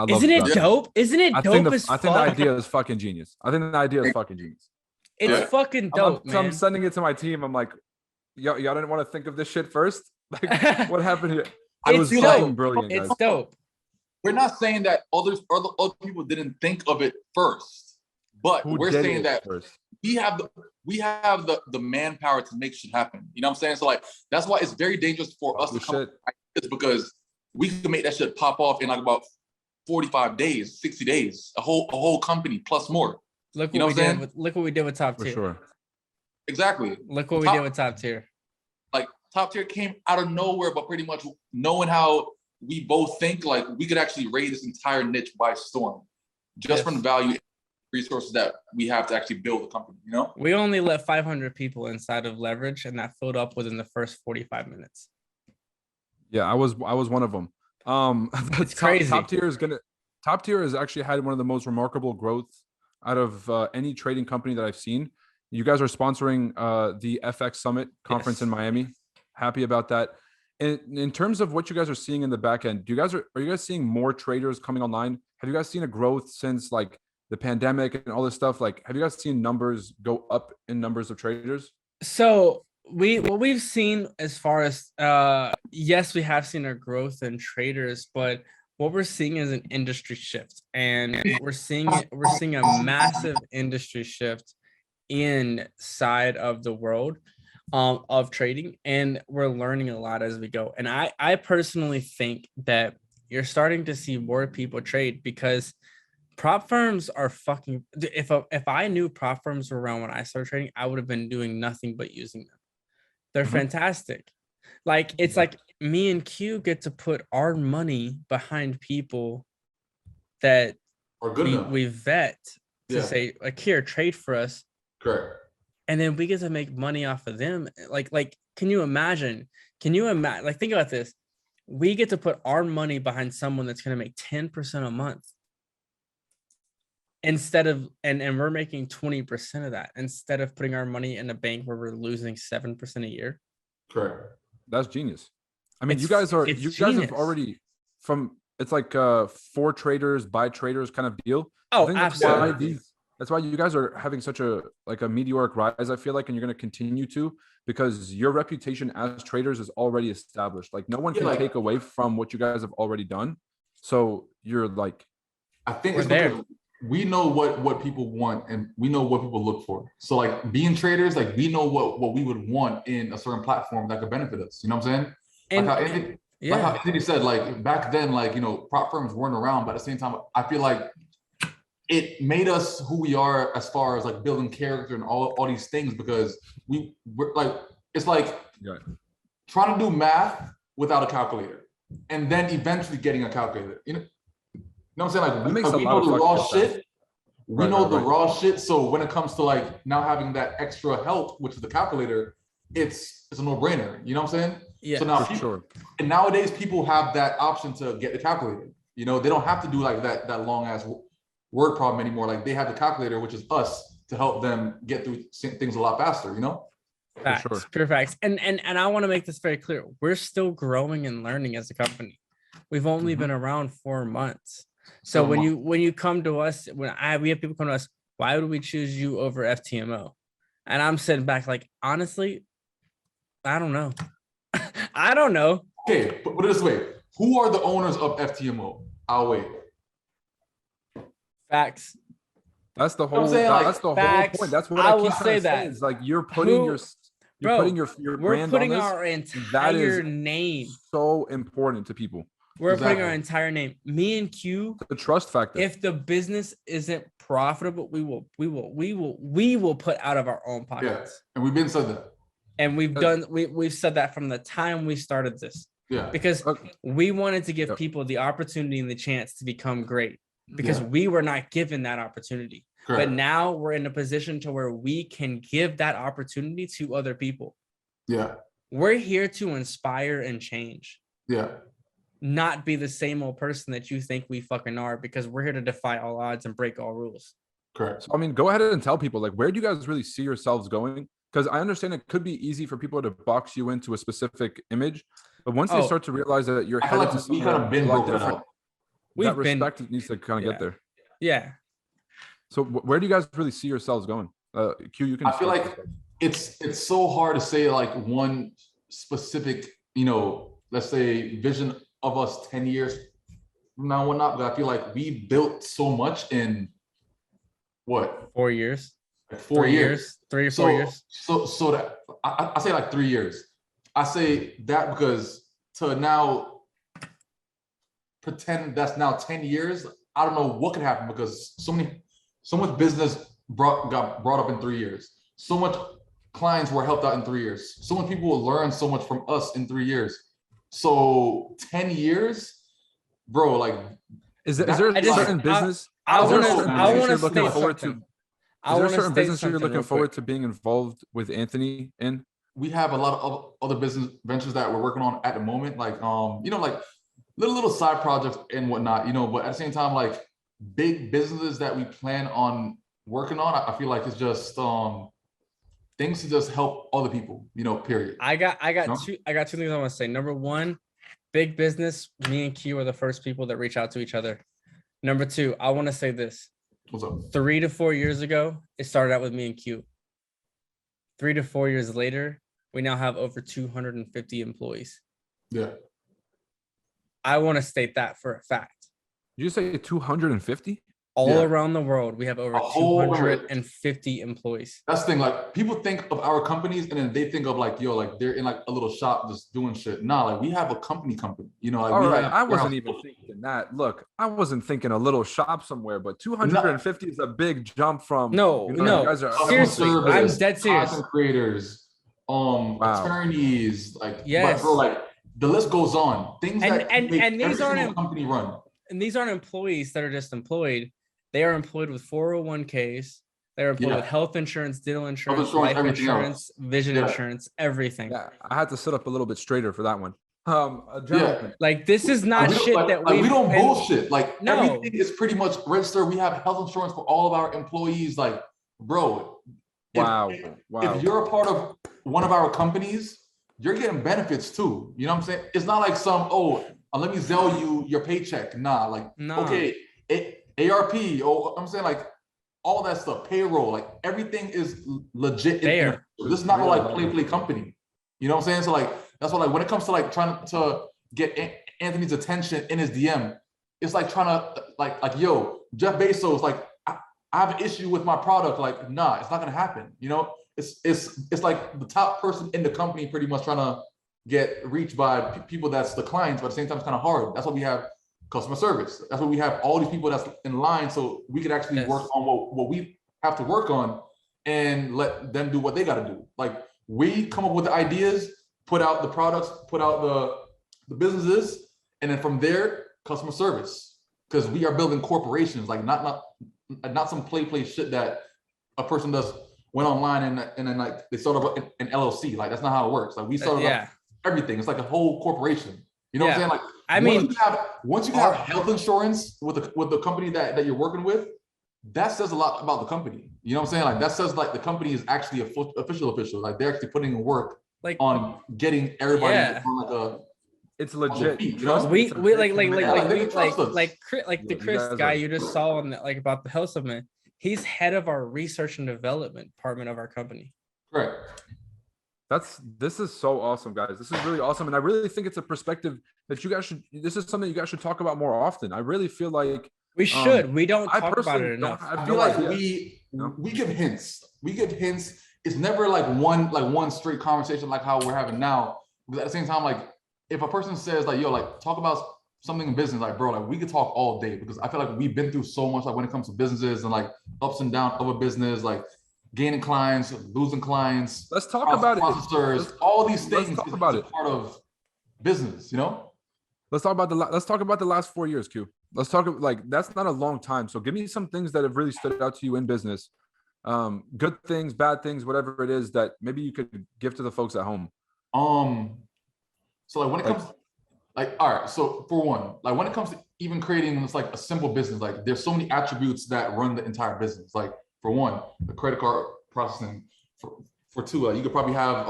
Isn't it dope? Isn't it dope as fuck? I think the idea is fucking genius. It's fucking dope, man. I'm sending it to my team. I'm like, y'all didn't want to think of this shit first? Like, what happened here? It was fucking brilliant, guys. It's dope. We're not saying that other people didn't think of it first, but we're saying that we have the manpower to make shit happen. You know what I'm saying? So like that's why it's very dangerous for us to come up with ideas, because we can make that shit pop off in like about 45 days, 60 days, a whole company plus more. Look what we did with top tier. For sure. Exactly. Look what we did with top tier. Like top tier came out of nowhere, but pretty much knowing how we both think, like we could actually raid this entire niche by storm, just from the value resources that we have to actually build the company. You know, we only let 500 people inside of leverage, and that filled up within the first 45 minutes. Yeah, I was one of them. It's crazy. Top tier has actually had one of the most remarkable growth out of any trading company that I've seen. You guys are sponsoring the FX Summit conference in Miami. Happy about that. In terms of what you guys are seeing in the back end, are you guys seeing more traders coming online? Have you guys seen a growth since like the pandemic and all this stuff? Like, have you guys seen numbers go up in numbers of traders? So what we've seen as far as yes, we have seen a growth in traders, but what we're seeing is an industry shift, and we're seeing a massive industry shift inside of the world of trading, and we're learning a lot as we go. And I personally think that you're starting to see more people trade because prop firms are fucking. If I knew prop firms were around when I started trading, I would have been doing nothing but using them. They're fantastic. Like it's like me and Q get to put our money behind people that we vet to say like, here, trade for us. Correct. And then we get to make money off of them. Like, can you imagine? Like, think about this. We get to put our money behind someone that's going to make 10% a month instead of, and we're making 20% of that instead of putting our money in a bank where we're losing 7% a year. Correct. That's genius. I mean, you guys have already it's like 4 traders by traders kind of deal. Oh, absolutely. That's why you guys are having such a meteoric rise, I feel like, and you're going to continue to, because your reputation as traders is already established. Like no one can take away from what you guys have already done. So you're like, I think it's there. We know what people want and we know what people look for. So like being traders, like we know what we would want in a certain platform that could benefit us. You know what I'm saying? Like how Anthony said, like back then, like, you know, prop firms weren't around, but at the same time, I feel like it made us who we are as far as like building character and all these things, because we're like, it's like trying to do math without a calculator and then eventually getting a calculator. You know what I'm saying? Like we know the raw shit. We know the raw shit. So when it comes to like now having that extra help, which is the calculator, it's a no-brainer. You know what I'm saying? Yeah. So now and nowadays people have that option to get the calculator. You know, they don't have to do like that long ass word problem anymore. Like they have the calculator, which is us, to help them get through things a lot faster, you know? Facts, pure facts. And I want to make this very clear. We're still growing and learning as a company. We've only been around 4 months. So when you come to us, we have people come to us, why would we choose you over FTMO? And I'm sitting back like, honestly, I don't know. I don't know. Okay, but put it this way. Who are the owners of FTMO? I'll wait. Facts. That's the whole. That's the whole point. That's what I will say. That is like you're putting your brand putting on this. Our entire name. So important to people. We're putting our entire name. Me and Q. The trust factor. If the business isn't profitable, we will put out of our own pockets. Yeah. And we've been said that. And we've said that from the time we started this. Yeah. Because we wanted to give people the opportunity and the chance to become great. Because we were not given that opportunity. Correct. But now we're in a position to where we can give that opportunity to other people. Yeah. We're here to inspire and change. Yeah. Not be the same old person that you think we fucking are, because we're here to defy all odds and break all rules. Correct. So, I mean, go ahead and tell people, like, where do you guys really see yourselves going? because I understand it could be easy for people to box you into a specific image, but once they start to realize that you're I feel headed like to we somewhere kind of been a lot broken different, out. that respect needs to kind of get there. Yeah. So where do you guys really see yourselves going? Q, you can. I feel like it's so hard to say like one specific, let's say vision of us 10 years from now and whatnot, but I feel like we built so much in what? 4 years. Like 4 years. 3 or 4 years. So that I say like 3 years. I say that because to now pretend that's now 10 years, I don't know what could happen because so much business got brought up in 3 years. So much clients were helped out in 3 years. So many people will learn so much from us in 3 years. So 10 years, bro, like is there a certain business? I want to looking forward to. Is there a certain business you're looking forward to being involved with Anthony in? We have a lot of other business ventures that we're working on at the moment, like like little side projects and whatnot, but at the same time, like big businesses that we plan on working on, I feel like it's just things to just help other people, period. I got two things I want to say. Number one, big business, me and Q are the first people that reach out to each other. Number two, I want to say this. What's up? 3 to 4 years ago, it started out with me and Q. 3 to 4 years later, we now have over 250 employees. Yeah. I want to state that for a fact. Did you say 250? All around the world, we have over 250 employees. That's the thing. Like people think of our companies and then they think of like, they're in like a little shop just doing shit. Nah, like we have a company. Like all right. I wasn't even thinking that. Look, I wasn't thinking a little shop somewhere, but 250 is a big jump from. No. Guys are seriously, I'm dead serious. Content creators, attorneys, like yes, bro, like the list goes on. Things and these aren't company run. And these aren't employees that are just employed. They are employed with 401ks. They're employed with health insurance, dental insurance, life insurance, vision insurance, everything. Yeah, I had to sit up a little bit straighter for that one. Like this is not shit that we don't bullshit. Like everything is pretty much registered. We have health insurance for all of our employees. Like, bro, if you're a part of one of our companies, you're getting benefits too. You know what I'm saying? It's not like let me sell you your paycheck. Okay, ARP. I'm saying like all that stuff, payroll, like everything is legit. This is not like play company. You know what I'm saying? So like that's why like when it comes to like trying to get Anthony's attention in his DM, it's like trying to like Jeff Bezos, like I have an issue with my product. Like, nah, it's not gonna happen. It's like the top person in the company pretty much trying to get reached by people that's the clients, but at the same time it's kind of hard. That's why we have customer service. That's why we have all these people that's in line so we could actually work on what we have to work on and let them do what they got to do. Like we come up with the ideas, put out the products, put out the businesses, and then from there, customer service. Because we are building corporations, like not some play shit that a person does went online and then like they start up an LLC. Like that's not how it works. Like we started up everything. It's like a whole corporation. You know what I'm saying? Like once you have health insurance with the company that you're working with, that says a lot about the company. You know what I'm saying? Like that says like the company is actually official. Like they're actually putting in work on getting everybody on like a. It's legit. Feet, you know? We like the Chris guy you just saw on like about the health summit. He's head of our research and development department of our company. Correct. This is so awesome, guys. This is really awesome. And I really think it's a perspective that this is something you guys should talk about more often. I really feel like we should. We don't talk about it enough. I feel like we give hints. We give hints. It's never like one straight conversation like how we're having now. But at the same time, like if a person says like, talk about something in business, like bro, like we could talk all day because I feel like we've been through so much like when it comes to businesses and like ups and downs of a business, like gaining clients, losing clients. Let's talk about it. All these things. Let's talk about it. Part of business, Let's talk about the last 4 years, Q. Let's talk like that's not a long time. So give me some things that have really stood out to you in business. Good things, bad things, whatever it is that maybe you could give to the folks at home. So like when it comes all right, so for one, like when it comes to even creating this like a simple business, like there's so many attributes that run the entire business. Like for one, the credit card processing, for two. You could probably have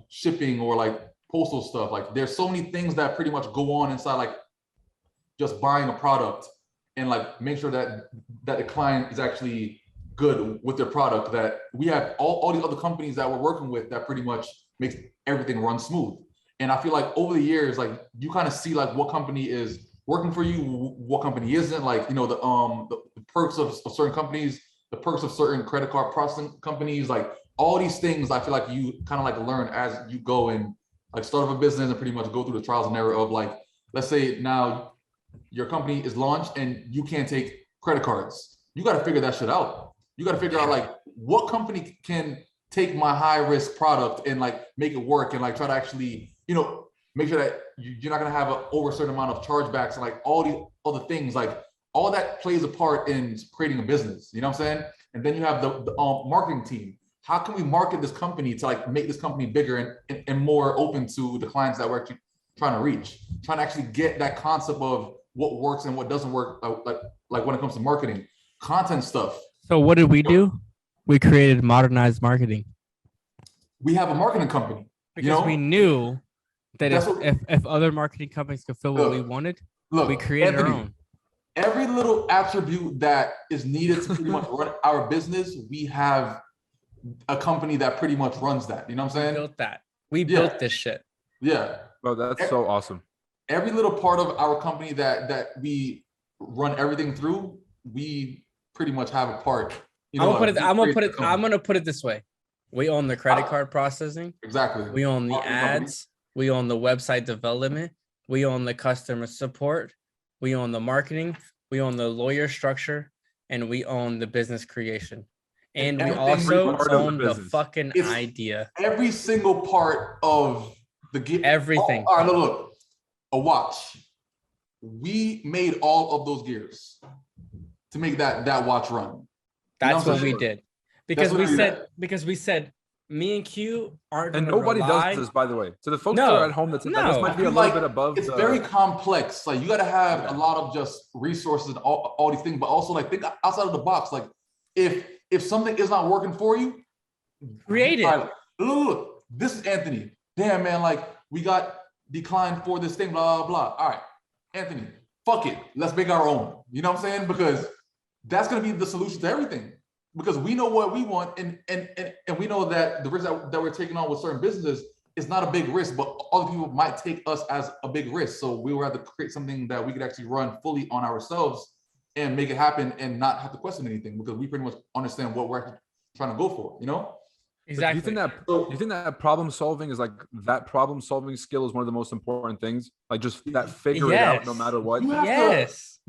shipping or like postal stuff. Like there's so many things that pretty much go on inside like just buying a product and like make sure that the client is actually good with their product, that we have all these other companies that we're working with that pretty much makes everything run smooth. And I feel like over the years, like you kind of see like what company is working for you, what company isn't. Like, you know, the perks of certain companies, the perks of certain credit card processing companies, like all these things I feel like you kind of like learn as you go and like start up a business and pretty much go through the trials and error of like, let's say now your company is launched and you can't take credit cards. You got to figure that shit out. You got to figure out like what company can take my high risk product and like make it work and like try to actually, you know, make sure that you're not going to have an over a certain amount of chargebacks and like all these other things. Like all that plays a part in creating a business, you know what I'm saying? And then you have the marketing team. How can we market this company to like make this company bigger and more open to the clients that we're actually trying to reach, trying to actually get that concept of what works and what doesn't work, like when it comes to marketing, content stuff. So what did we do? We created modernized marketing. We have a marketing company because we knew that if other marketing companies could fill what we wanted, we created Anthony, our own. Every little attribute that is needed to pretty much run our business, we have a company that pretty much runs that. You know what I'm saying? We built that. We built this shit. Yeah. Bro, that's so awesome. Every little part of our company that we run everything through, we pretty much have a part. You know, I'm gonna put it this way. We own the credit card processing. Exactly. We own the ads. We own the website development. We own the customer support. We own the marketing. We own the lawyer structure, and we own the business creation. And we also own the fucking idea. Every single part of the gear. Everything. All right, look. A watch. We made all of those gears to make that watch run. That's what we did. Because we said me and Q aren't. And nobody does this, by the way. To the folks that are at home, this might be a little bit above. It's very complex. Like you got to have a lot of just resources and all these things, but also like think outside of the box. Like if something is not working for you, create it. Look, this is Anthony. Damn man, like we got declined for this thing. Blah blah blah. All right, Anthony, fuck it. Let's make our own. You know what I'm saying? Because that's gonna be the solution to everything. Because we know what we want, and we know that the risk that we're taking on with certain businesses is not a big risk, but other people might take us as a big risk. So we would have to create something that we could actually run fully on ourselves and make it happen and not have to question anything because we pretty much understand what we're actually trying to go for, you know? Exactly. Do you think that problem solving is like that problem solving skill is one of the most important things? Like just that figure it out no matter what. You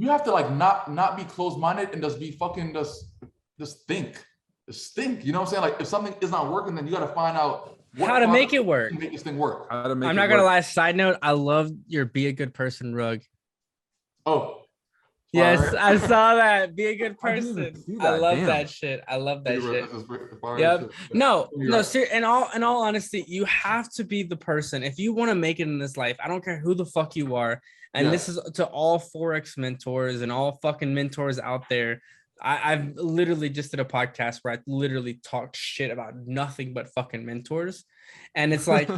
have to like not be closed-minded and just be fucking just think. You know what I'm saying? Like if something is not working, then you got to find out how to make it work. Make this thing work. I'm not gonna lie. Side note: I love your "Be a Good Person" rug. Oh, yes, I saw that. Be a good person. I love that shit. I love that shit. Yep. No. In all honesty, you have to be the person if you want to make it in this life. I don't care who the fuck you are, and this is to all Forex mentors and all fucking mentors out there. I've literally just did a podcast where I literally talked shit about nothing but fucking mentors. And it's like,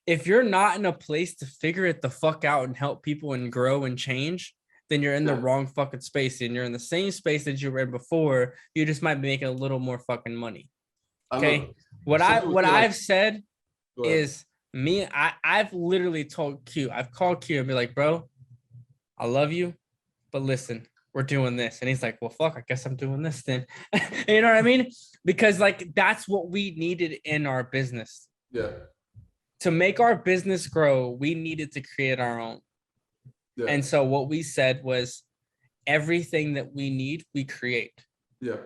if you're not in a place to figure it the fuck out and help people and grow and change, then you're in the wrong fucking space. And you're in the same space that you were in before. You just might be making a little more fucking money. Okay. What I've said is I've literally told Q, I've called Q and be like, bro, I love you, but listen, we're doing this. And he's like, well, fuck, I guess I'm doing this then. You know what I mean? Because like, that's what we needed in our business. Yeah. To make our business grow, we needed to create our own. Yeah. And so what we said was everything that we need, we create. Yeah.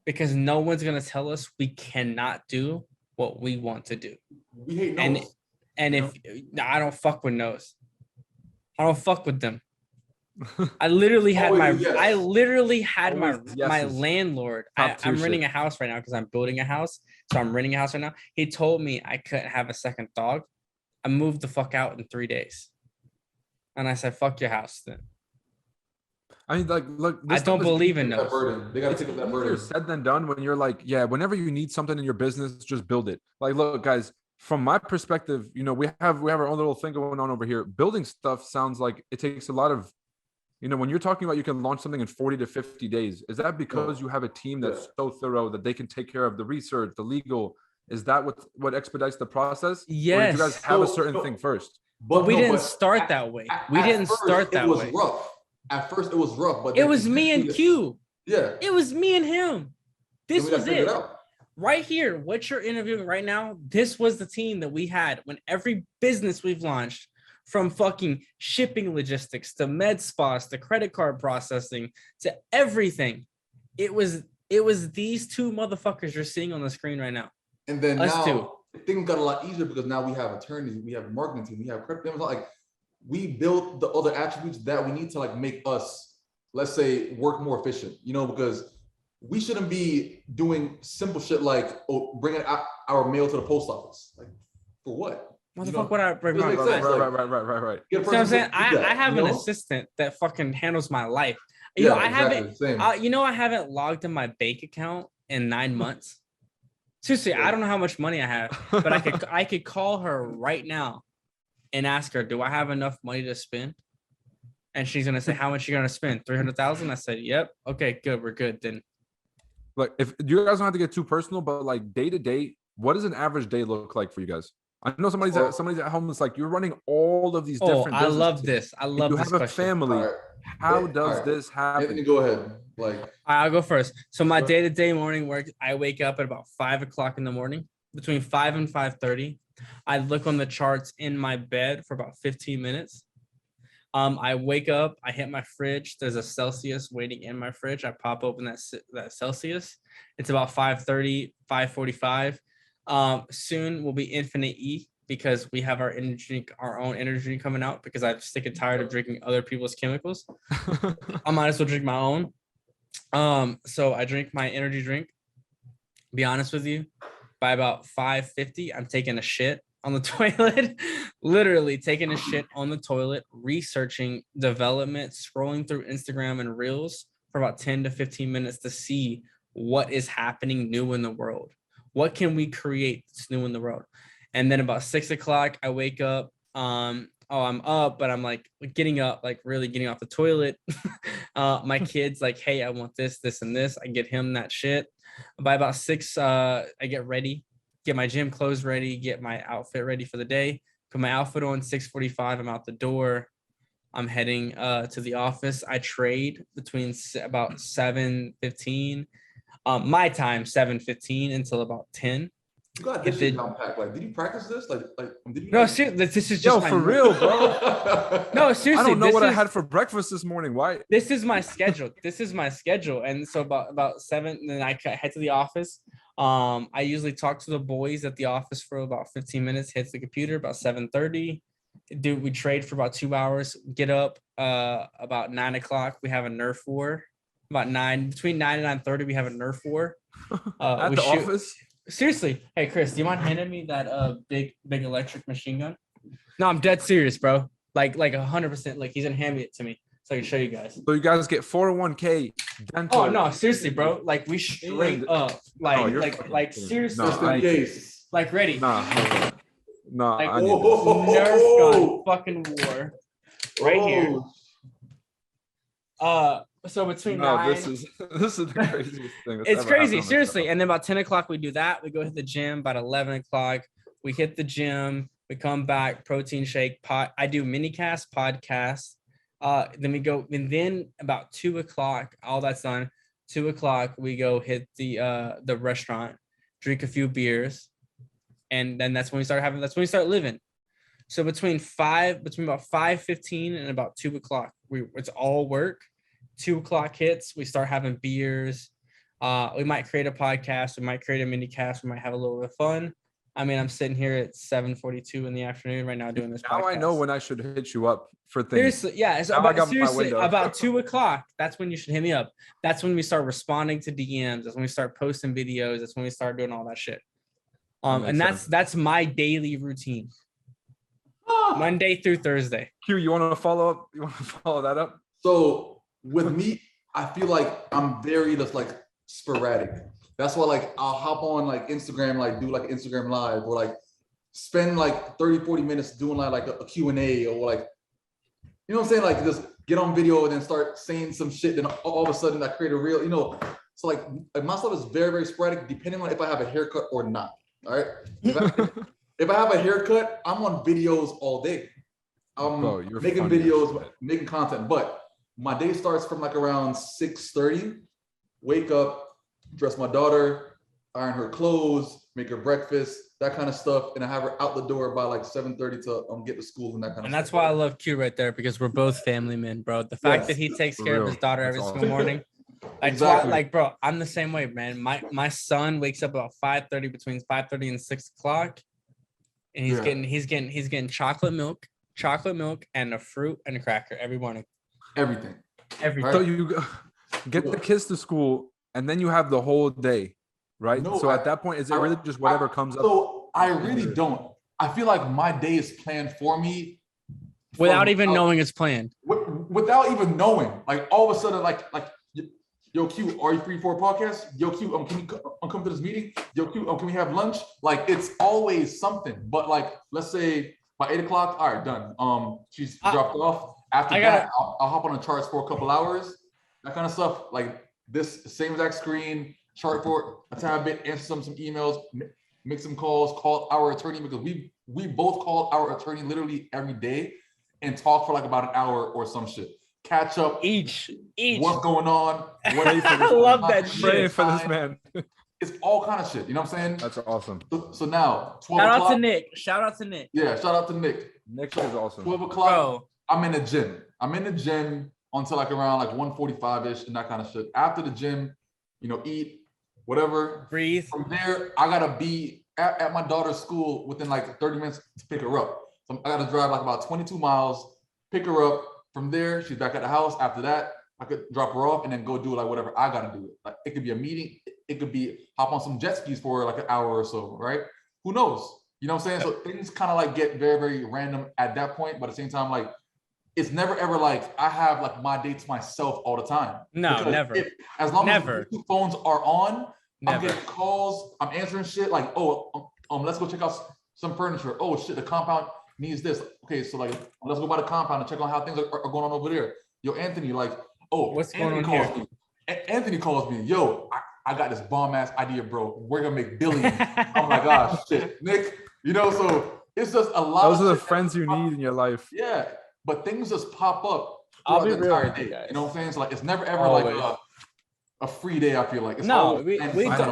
Because no one's going to tell us we cannot do what we want to do. We hate no's. And if I don't fuck with no's. I don't fuck with them. I literally had my landlord. I'm renting a house right now because I'm building a house. So I'm renting a house right now. He told me I couldn't have a second dog. I moved the fuck out in 3 days. And I said, fuck your house then. I mean, like, look, I don't believe in That those. burden. They got to it's take up that easier burden. said than done when you're like, yeah, whenever you need something in your business, just build it. Like, look, guys, from my perspective, you know, we have our own little thing going on over here. Building stuff sounds like it takes a lot of, you know, when you're talking about you can launch something in 40 to 50 days, is that because you have a team that's so thorough that they can take care of the research, the legal? Is that what expedites the process? Yes. Or did you guys have a certain thing first? But we didn't start that way. We didn't start that way. It was rough. At first, it was rough, but it was me and Q. Yeah, it was me and him. This was it. Out. Right here, what you're interviewing right now, this was the team that we had when every business we've launched, from fucking shipping logistics to med spas to credit card processing to everything. It was these two motherfuckers you're seeing on the screen right now. And then Us now two. things got a lot easier because now we have attorneys, we have a marketing team, we have credit. It was like we built the other attributes that we need to like make us, let's say, work more efficient, you know, because we shouldn't be doing simple shit like bringing our mail to the post office. Like, for what? What the fuck would I bring Right. You know what I'm saying? I have an assistant that fucking handles my life. You know, I haven't logged in my bank account in 9 months. Seriously, I don't know how much money I have, but I could call her right now and ask her, do I have enough money to spend? And she's gonna say, how much you gonna spend? 300,000? I said, yep. Okay, good. We're good then. Like, if you guys don't have to get too personal, but like day to day, what does an average day look like for you guys? I know somebody's at home. It's like you're running all of these different. I love this. I love this. You have a family. Right. How does this happen? Anthony, go ahead. I'll go first. So my day-to-day morning work, I wake up at about 5 o'clock in the morning, between 5 and 5:30. I look on the charts in my bed for about 15 minutes. I wake up, I hit my fridge. There's a Celsius waiting in my fridge. I pop open that Celsius. It's about 5:30, 5:45. Soon will be Infinite E because we have our own energy coming out because I'm sick and tired of drinking other people's chemicals. I might as well drink my own. So I drink my energy drink. Be honest with you, by about 5:50, I'm taking a shit on the toilet, literally taking a shit on the toilet, researching development, scrolling through Instagram and Reels for about 10 to 15 minutes to see what is happening new in the world. What can we create that's new in the world? And then about 6 o'clock, I wake up. I'm up, but I'm like getting up, like really getting off the toilet. My kid's like, hey, I want this, this, and this. I get him that shit. By about 6, I get ready, get my gym clothes ready, get my outfit ready for the day. Put my outfit on, 6:45. I'm out the door. I'm heading to the office. I trade between about 7:15. My time, 7:15 until about 10. You got this shit down packed. Like, did you practice this? No, seriously, this is just for real, bro. No, seriously, I don't know what I had for breakfast this morning. Why? This is my schedule. And so about 7, then I head to the office. I usually talk to the boys at the office for about 15 minutes. Hit the computer about 7:30. We trade for about 2 hours. Get up about 9 o'clock. We have a Nerf war. Between 9 and 9:30, we have a Nerf war. At the office. Seriously, hey Chris, do you mind handing me that big electric machine gun? No, I'm dead serious, bro. Like 100%. Like, he's gonna hand me it to me so I can show you guys. So you guys get 401k dental. Oh no, seriously, bro. Like, we straight up, seriously, like ready. Nah, like, I need Nerf gun fucking war right here. So between 9, this is the craziest thing. It's crazy, seriously. And then about 10 o'clock, we do that. We go hit the gym. About 11 o'clock, we hit the gym. We come back, protein shake, I do mini cast, podcast. Then we go, and then about 2 o'clock, all that's done. 2 o'clock, we go hit the restaurant, drink a few beers, and then that's when we start living. So between about 5:15 and about 2 o'clock, it's all work. 2 o'clock hits, we start having beers. We might create a podcast. We might create a mini cast. We might have a little bit of fun. I mean, I'm sitting here at 7:42 in the afternoon right now doing this podcast. Now I know when I should hit you up for things. Seriously, yeah. So about 2 o'clock, that's when you should hit me up. That's when we start responding to DMs. That's when we start posting videos. That's when we start doing all that shit. And that's my daily routine. Monday through Thursday. Q, you want to follow up? You want to follow that up? So with me, I feel like I'm very just like sporadic. That's why like I'll hop on like Instagram, like do like Instagram live or like spend like 30, 40 minutes doing like a Q&A or like, you know what I'm saying? Like just get on video and then start saying some shit. Then all of a sudden I create a reel, you know. So like my stuff is very, very sporadic depending on if I have a haircut or not. All right. If I have a haircut, I'm on videos all day. Bro, making videos, making content. But my day starts from like around 6:30. Wake up, dress my daughter, iron her clothes, make her breakfast, that kind of stuff, and I have her out the door by like 7:30 to get to school and that kind of stuff. And that's why I love Q right there, because we're both family men, bro. The fact that he takes care of his daughter every single morning. Like, Exactly. like, bro, I'm the same way, man. My son wakes up about 5:30, between 5:30 and 6 o'clock, and he's getting chocolate milk, and a fruit and a cracker every morning. Everything. So you get the kids to school, and then you have the whole day, right? No, so at that point, is it really just whatever comes up? So I really don't. I feel like my day is planned for me without even knowing it's planned. Without even knowing, like all of a sudden, like yo Q, are you free for a podcast? Yo Q, can you come to this meeting? Yo Q, can we have lunch? Like it's always something. But like let's say by 8 o'clock, all right, done. She's dropped off. After that, I'll hop on the charts for a couple hours. That kind of stuff. Like this same exact screen, chart for a tad bit, answer some emails, make some calls, call our attorney, because we both call our attorney literally every day and talk for like about an hour or some shit. Catch up each what's going on. I love that shit for this man. It's all kind of shit. You know what I'm saying? That's awesome. So now 12 Shout o'clock. out to Nick. Shout out to Nick. Yeah, shout out to Nick. Nick is awesome. 12 o'clock. Bro. I'm in the gym. Until like around like 1:45-ish and that kind of shit. After the gym, you know, eat, whatever. Breathe. From there, I gotta be at my daughter's school within like 30 minutes to pick her up. So I gotta drive like about 22 miles, pick her up. From there, she's back at the house. After that, I could drop her off and then go do like whatever I gotta do. Like it could be a meeting, it could be hop on some jet skis for like an hour or so, right? Who knows? You know what I'm saying? So things kind of like get very, very random at that point, but at the same time, like it's never ever like I have like my day to myself all the time. No, because never. As long as the two phones are on, I'm getting calls, I'm answering shit like, oh, let's go check out some furniture. Oh shit, the compound needs this. Okay, so like let's go by the compound and check on how things are going on over there. Yo, Anthony, like, oh, what's Anthony going on calls me. Anthony calls me, yo, I got this bomb ass idea, bro. We're gonna make billions. Oh my gosh, shit, Nick. You know, so it's just a lot. Those are the friends you need in your life. Yeah, but things just pop up throughout the entire day. You know what I'm saying? So like, it's never ever like a free day. I feel like it's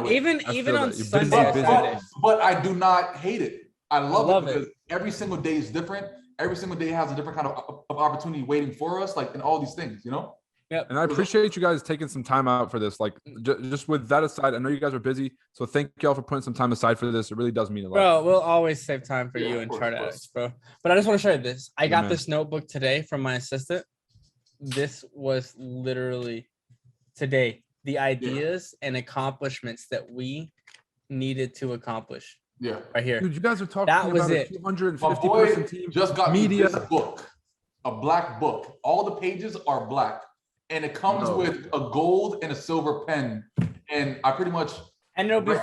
even on Sunday. But I do not hate it. I love it because every single day is different. Every single day has a different kind of opportunity waiting for us, like in all these things, you know? Yeah. And I appreciate you guys taking some time out for this. Like, just with that aside, I know you guys are busy, so thank y'all for putting some time aside for this. It really does mean a lot. Bro, we'll always save time for you and try to ask, bro. But I just want to show you this. I got this notebook today from my assistant. This was literally today. The ideas and accomplishments that we needed to accomplish. Yeah. Right here. Dude, you guys are talking that was about it. a 250 person team. Just got media. this book, a black book. All the pages are black. And it comes with a gold and a silver pen. And I pretty much it'll be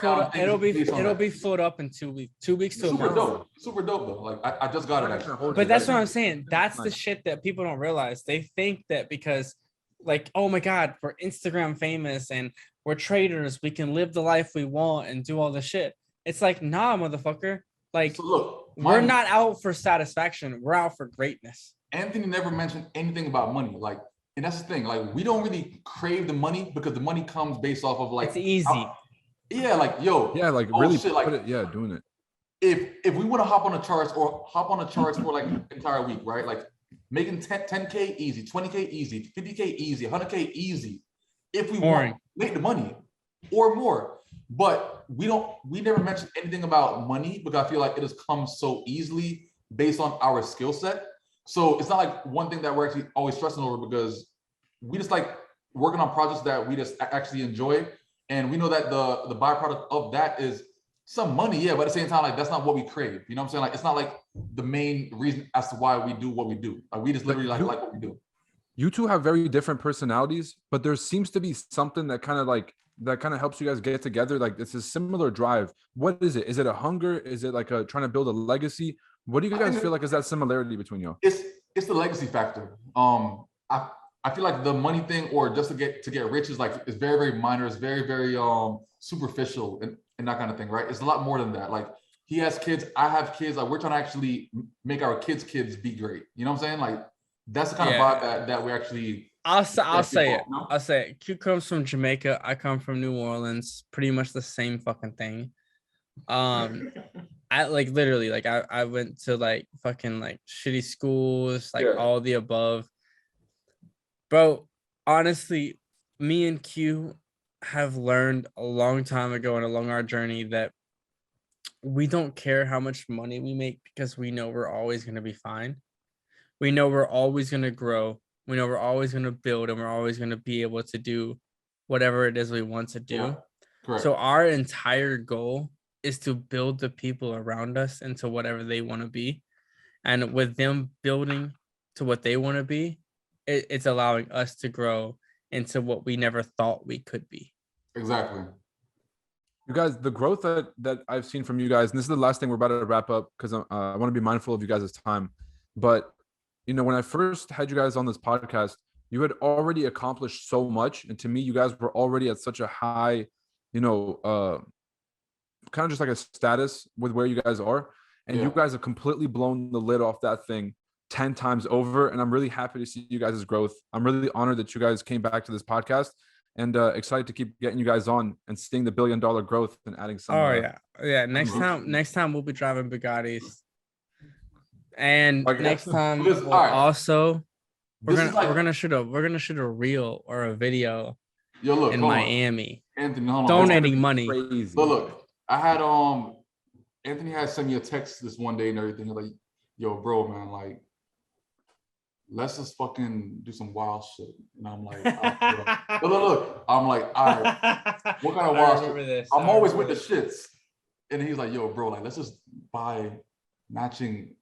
filled up in 2 weeks. 2 weeks to a month. Dope. Super dope though. Like I just got it actually. But that's what I'm saying. That's the shit that people don't realize. They think that because like, oh my God, we're Instagram famous and we're traders, we can live the life we want and do all the shit. It's like, nah, motherfucker. Like, so look, we're not out for satisfaction. We're out for greatness. Anthony never mentioned anything about money. Like, and that's the thing. Like, we don't really crave the money because the money comes based off of like it's easy. Like really shit, like doing it. If we want to hop on the charts for like the entire week, right? Like making 10K easy, 20K easy, 50K easy, 100K easy. If we want to make the money or more. But we never mentioned anything about money because I feel like it has come so easily based on our skill set. So it's not like one thing that we're actually always stressing over because we just like working on projects that we just actually enjoy. And we know that the byproduct of that is some money, yeah, but at the same time, like that's not what we crave. You know what I'm saying? Like it's not like the main reason as to why we do what we do. Like we just literally like what we do. you two have very different personalities, but there seems to be something that kind of helps you guys get together. Like it's a similar drive. What is it? Is it a hunger? Is it like a trying to build a legacy? What do you guys feel like is that similarity between you? It's the legacy factor. I feel like the money thing or just to get rich is like it's very, very minor, it's very, very superficial and that kind of thing, right? It's a lot more than that. Like he has kids, I have kids, like we're trying to actually make our kids be great. You know what I'm saying? Like that's the kind of vibe that we actually I'll say it. I'll say it. Q comes from Jamaica. I come from New Orleans. Pretty much the same fucking thing. I like literally like I went to like fucking like shitty schools, like all the above. Bro, honestly, me and Q have learned a long time ago and along our journey that we don't care how much money we make because we know we're always going to be fine. We know we're always going to grow. We know we're always going to build and we're always going to be able to do whatever it is we want to do. Correct. So our entire goal is to build the people around us into whatever they want to be. And with them building to what they want to be, it's allowing us to grow into what we never thought we could be. Exactly. You guys, the growth that I've seen from you guys, and this is the last thing we're about to wrap up because I want to be mindful of you guys' time. But, you know, when I first had you guys on this podcast, you had already accomplished so much. And to me, you guys were already at such a high, you know, kind of just like a status with where you guys are. And you guys have completely blown the lid off that thing 10 times over. And I'm really happy to see you guys' growth. I'm really honored that you guys came back to this podcast and excited to keep getting you guys on and seeing the $1 billion growth and adding some. Yeah. Next time we'll be driving Bugattis. And next time we're gonna shoot a reel or a video in Miami. Anthony, donating money. Crazy. Look, I had Anthony had sent me a text this one day and everything. Like, yo, bro, man, like, let's just fucking do some wild shit. And I'm like, look. I'm like, all right, what kind of wild shit? I'm always with the shits. And he's like, yo, bro, like, let's just buy matching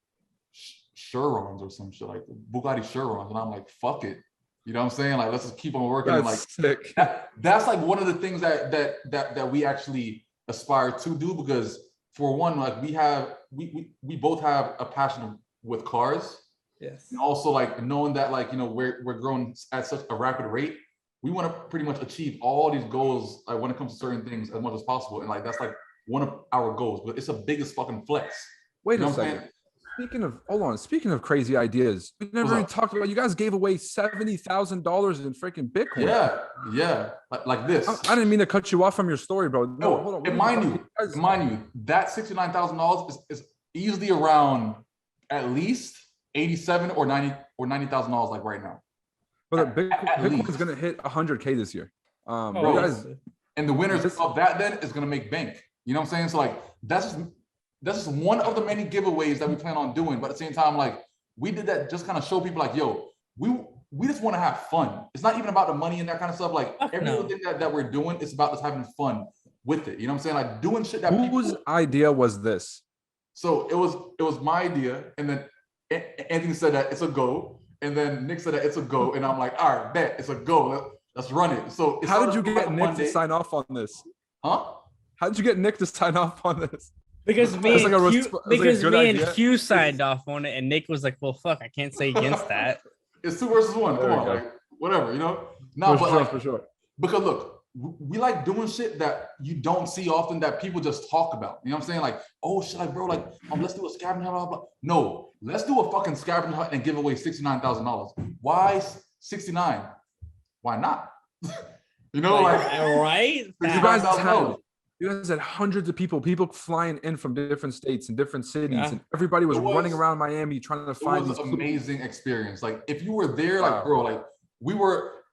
Churons or some shit, like Bugatti Churons. And I'm like, fuck it. You know what I'm saying? Like, let's just keep on working. That's like sick. That's like one of the things that we actually aspire to do, because for one, like we both have a passion with cars. Yes. And also like knowing that, like, you know, we're growing at such a rapid rate, we want to pretty much achieve all these goals, like when it comes to certain things, as much as possible. And like that's like one of our goals, but it's the biggest fucking flex. Wait a second. Speaking of crazy ideas, we never even talked about, you guys gave away $70,000 in freaking Bitcoin. Yeah. Like this. I didn't mean to cut you off from your story, bro. No, hold on. And mind you, that $69,000 is easily around at least $87,000 or $90,000 like right now. But Bitcoin is gonna hit 100K this year. Bro, guys, and the winners of that then is gonna make bank. You know what I'm saying? So like that's just one of the many giveaways that we plan on doing. But at the same time, like we did that just kind of show people like, yo, we just want to have fun. It's not even about the money and that kind of stuff. Like every little thing that we're doing, it's about just having fun with it. You know what I'm saying? Like doing shit that whose idea was this? So it was my idea, and then Anthony said that it's a go, and then Nick said that it's a go, and I'm like, all right, bet it's a go. Let's run it. So how did you get Nick to sign off on this? Huh? How did you get Nick to sign off on this? Because me and Q signed off on it, and Nick was like, "Well, fuck, I can't say against that." It's 2 versus 1. Come on, like whatever, you know. No, for sure. Because look, we like doing shit that you don't see often that people just talk about. You know what I'm saying? Like, oh shit, like bro, like let's do a scavenger hunt, blah, blah. No, let's do a fucking scavenger hunt and give away $69,000. Why 69? Why not? You know, like right? You guys had hundreds of people flying in from different states and different cities, and everybody was running around Miami trying to find these. It was an amazing experience. Like if you were there, like bro, like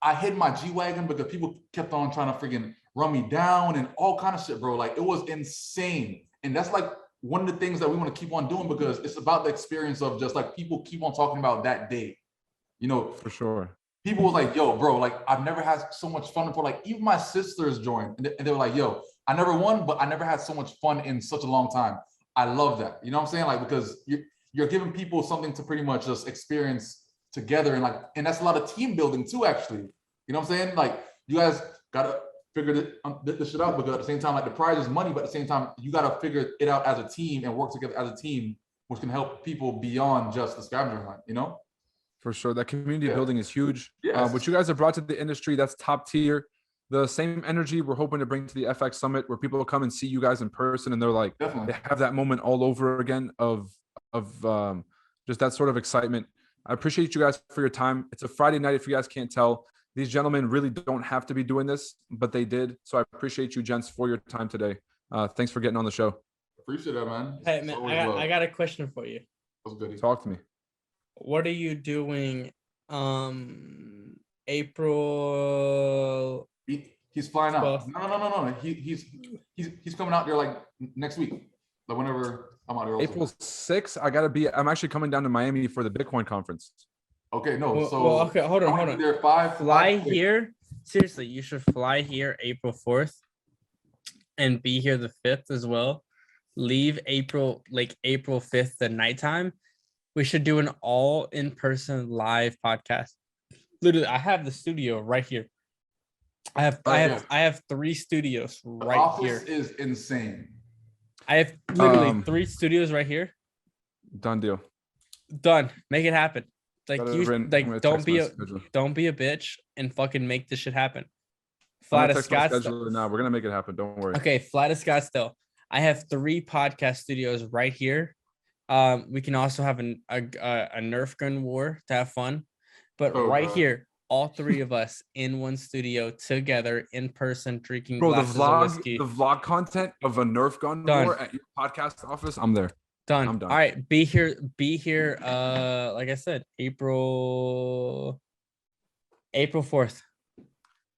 I hid my G-Wagon because people kept on trying to freaking run me down and all kind of shit, bro. Like it was insane. And that's like one of the things that we want to keep on doing, because it's about the experience of just like people keep on talking about that day. You know, for sure. People were like, yo, bro, like I've never had so much fun before. Like even my sisters joined and they were like, yo, I never won, but I never had so much fun in such a long time. I love that. You know what I'm saying? Like, because you're giving people something to pretty much just experience together and that's a lot of team building too, actually. You know what I'm saying? Like you guys gotta figure this shit out, because at the same time, like the prize is money, but at the same time, you gotta figure it out as a team and work together as a team, which can help people beyond just the scavenger hunt, you know? For sure. That community building is huge. Yes. What you guys have brought to the industry, that's top tier. The same energy we're hoping to bring to the FX Summit, where people come and see you guys in person and they're like, Definitely. they have that moment all over again of just that sort of excitement. I appreciate you guys for your time. It's a Friday night, if you guys can't tell. These gentlemen really don't have to be doing this, but they did. So I appreciate you, gents, for your time today. Thanks for getting on the show. Appreciate that, man. Hey, man, I got a question for you. Talk to me. What are you doing April? He's flying out. 12th? No. He's coming out there like next week. Like whenever I'm out there. Also. April 6th, I'm actually coming down to Miami for the Bitcoin conference. Okay, no. Okay, hold on. There fly here. Seriously, you should fly here April 4th and be here the 5th as well. Leave April 5th at nighttime. We should do an all in-person live podcast. Literally, I have the studio right here. I have 3 studios right office here. Is insane. I have literally 3 studios right here. Done deal. Done. Make it happen. Like don't be a bitch and fucking make this shit happen. Fly to Scottsdale. Now we're gonna make it happen. Don't worry. Okay, fly to Scottsdale. I have 3 podcast studios right here. We can also have a Nerf gun war to have fun, but here, all 3 of us in one studio together in person, drinking glasses of whiskey. The vlog content of a Nerf gun war at your podcast office. I'm there. Done. I'm done. All right, be here. Like I said, April 4th.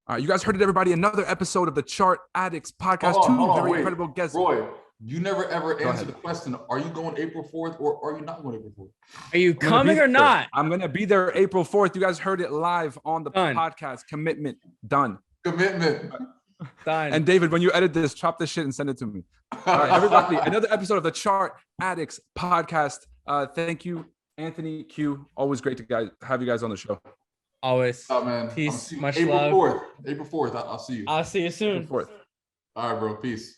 All right, you guys heard it, everybody. Another episode of the Chart Addicts podcast. Incredible guests. Roy, you never ever answered the question. Are you going April 4th or are you not going April 4th? Are you coming or not? I'm going to be there April 4th. You guys heard it live on the podcast. Commitment. Done. Commitment. Done. And David, when you edit this, chop this shit and send it to me. All right, everybody. Another episode of the Chart Addicts podcast. Thank you, Anthony, Q. Always great to have you guys on the show. Always. Oh, man. Peace. Much April love. 4th. April 4th. I'll see you. I'll see you soon. April 4th. All right, bro. Peace.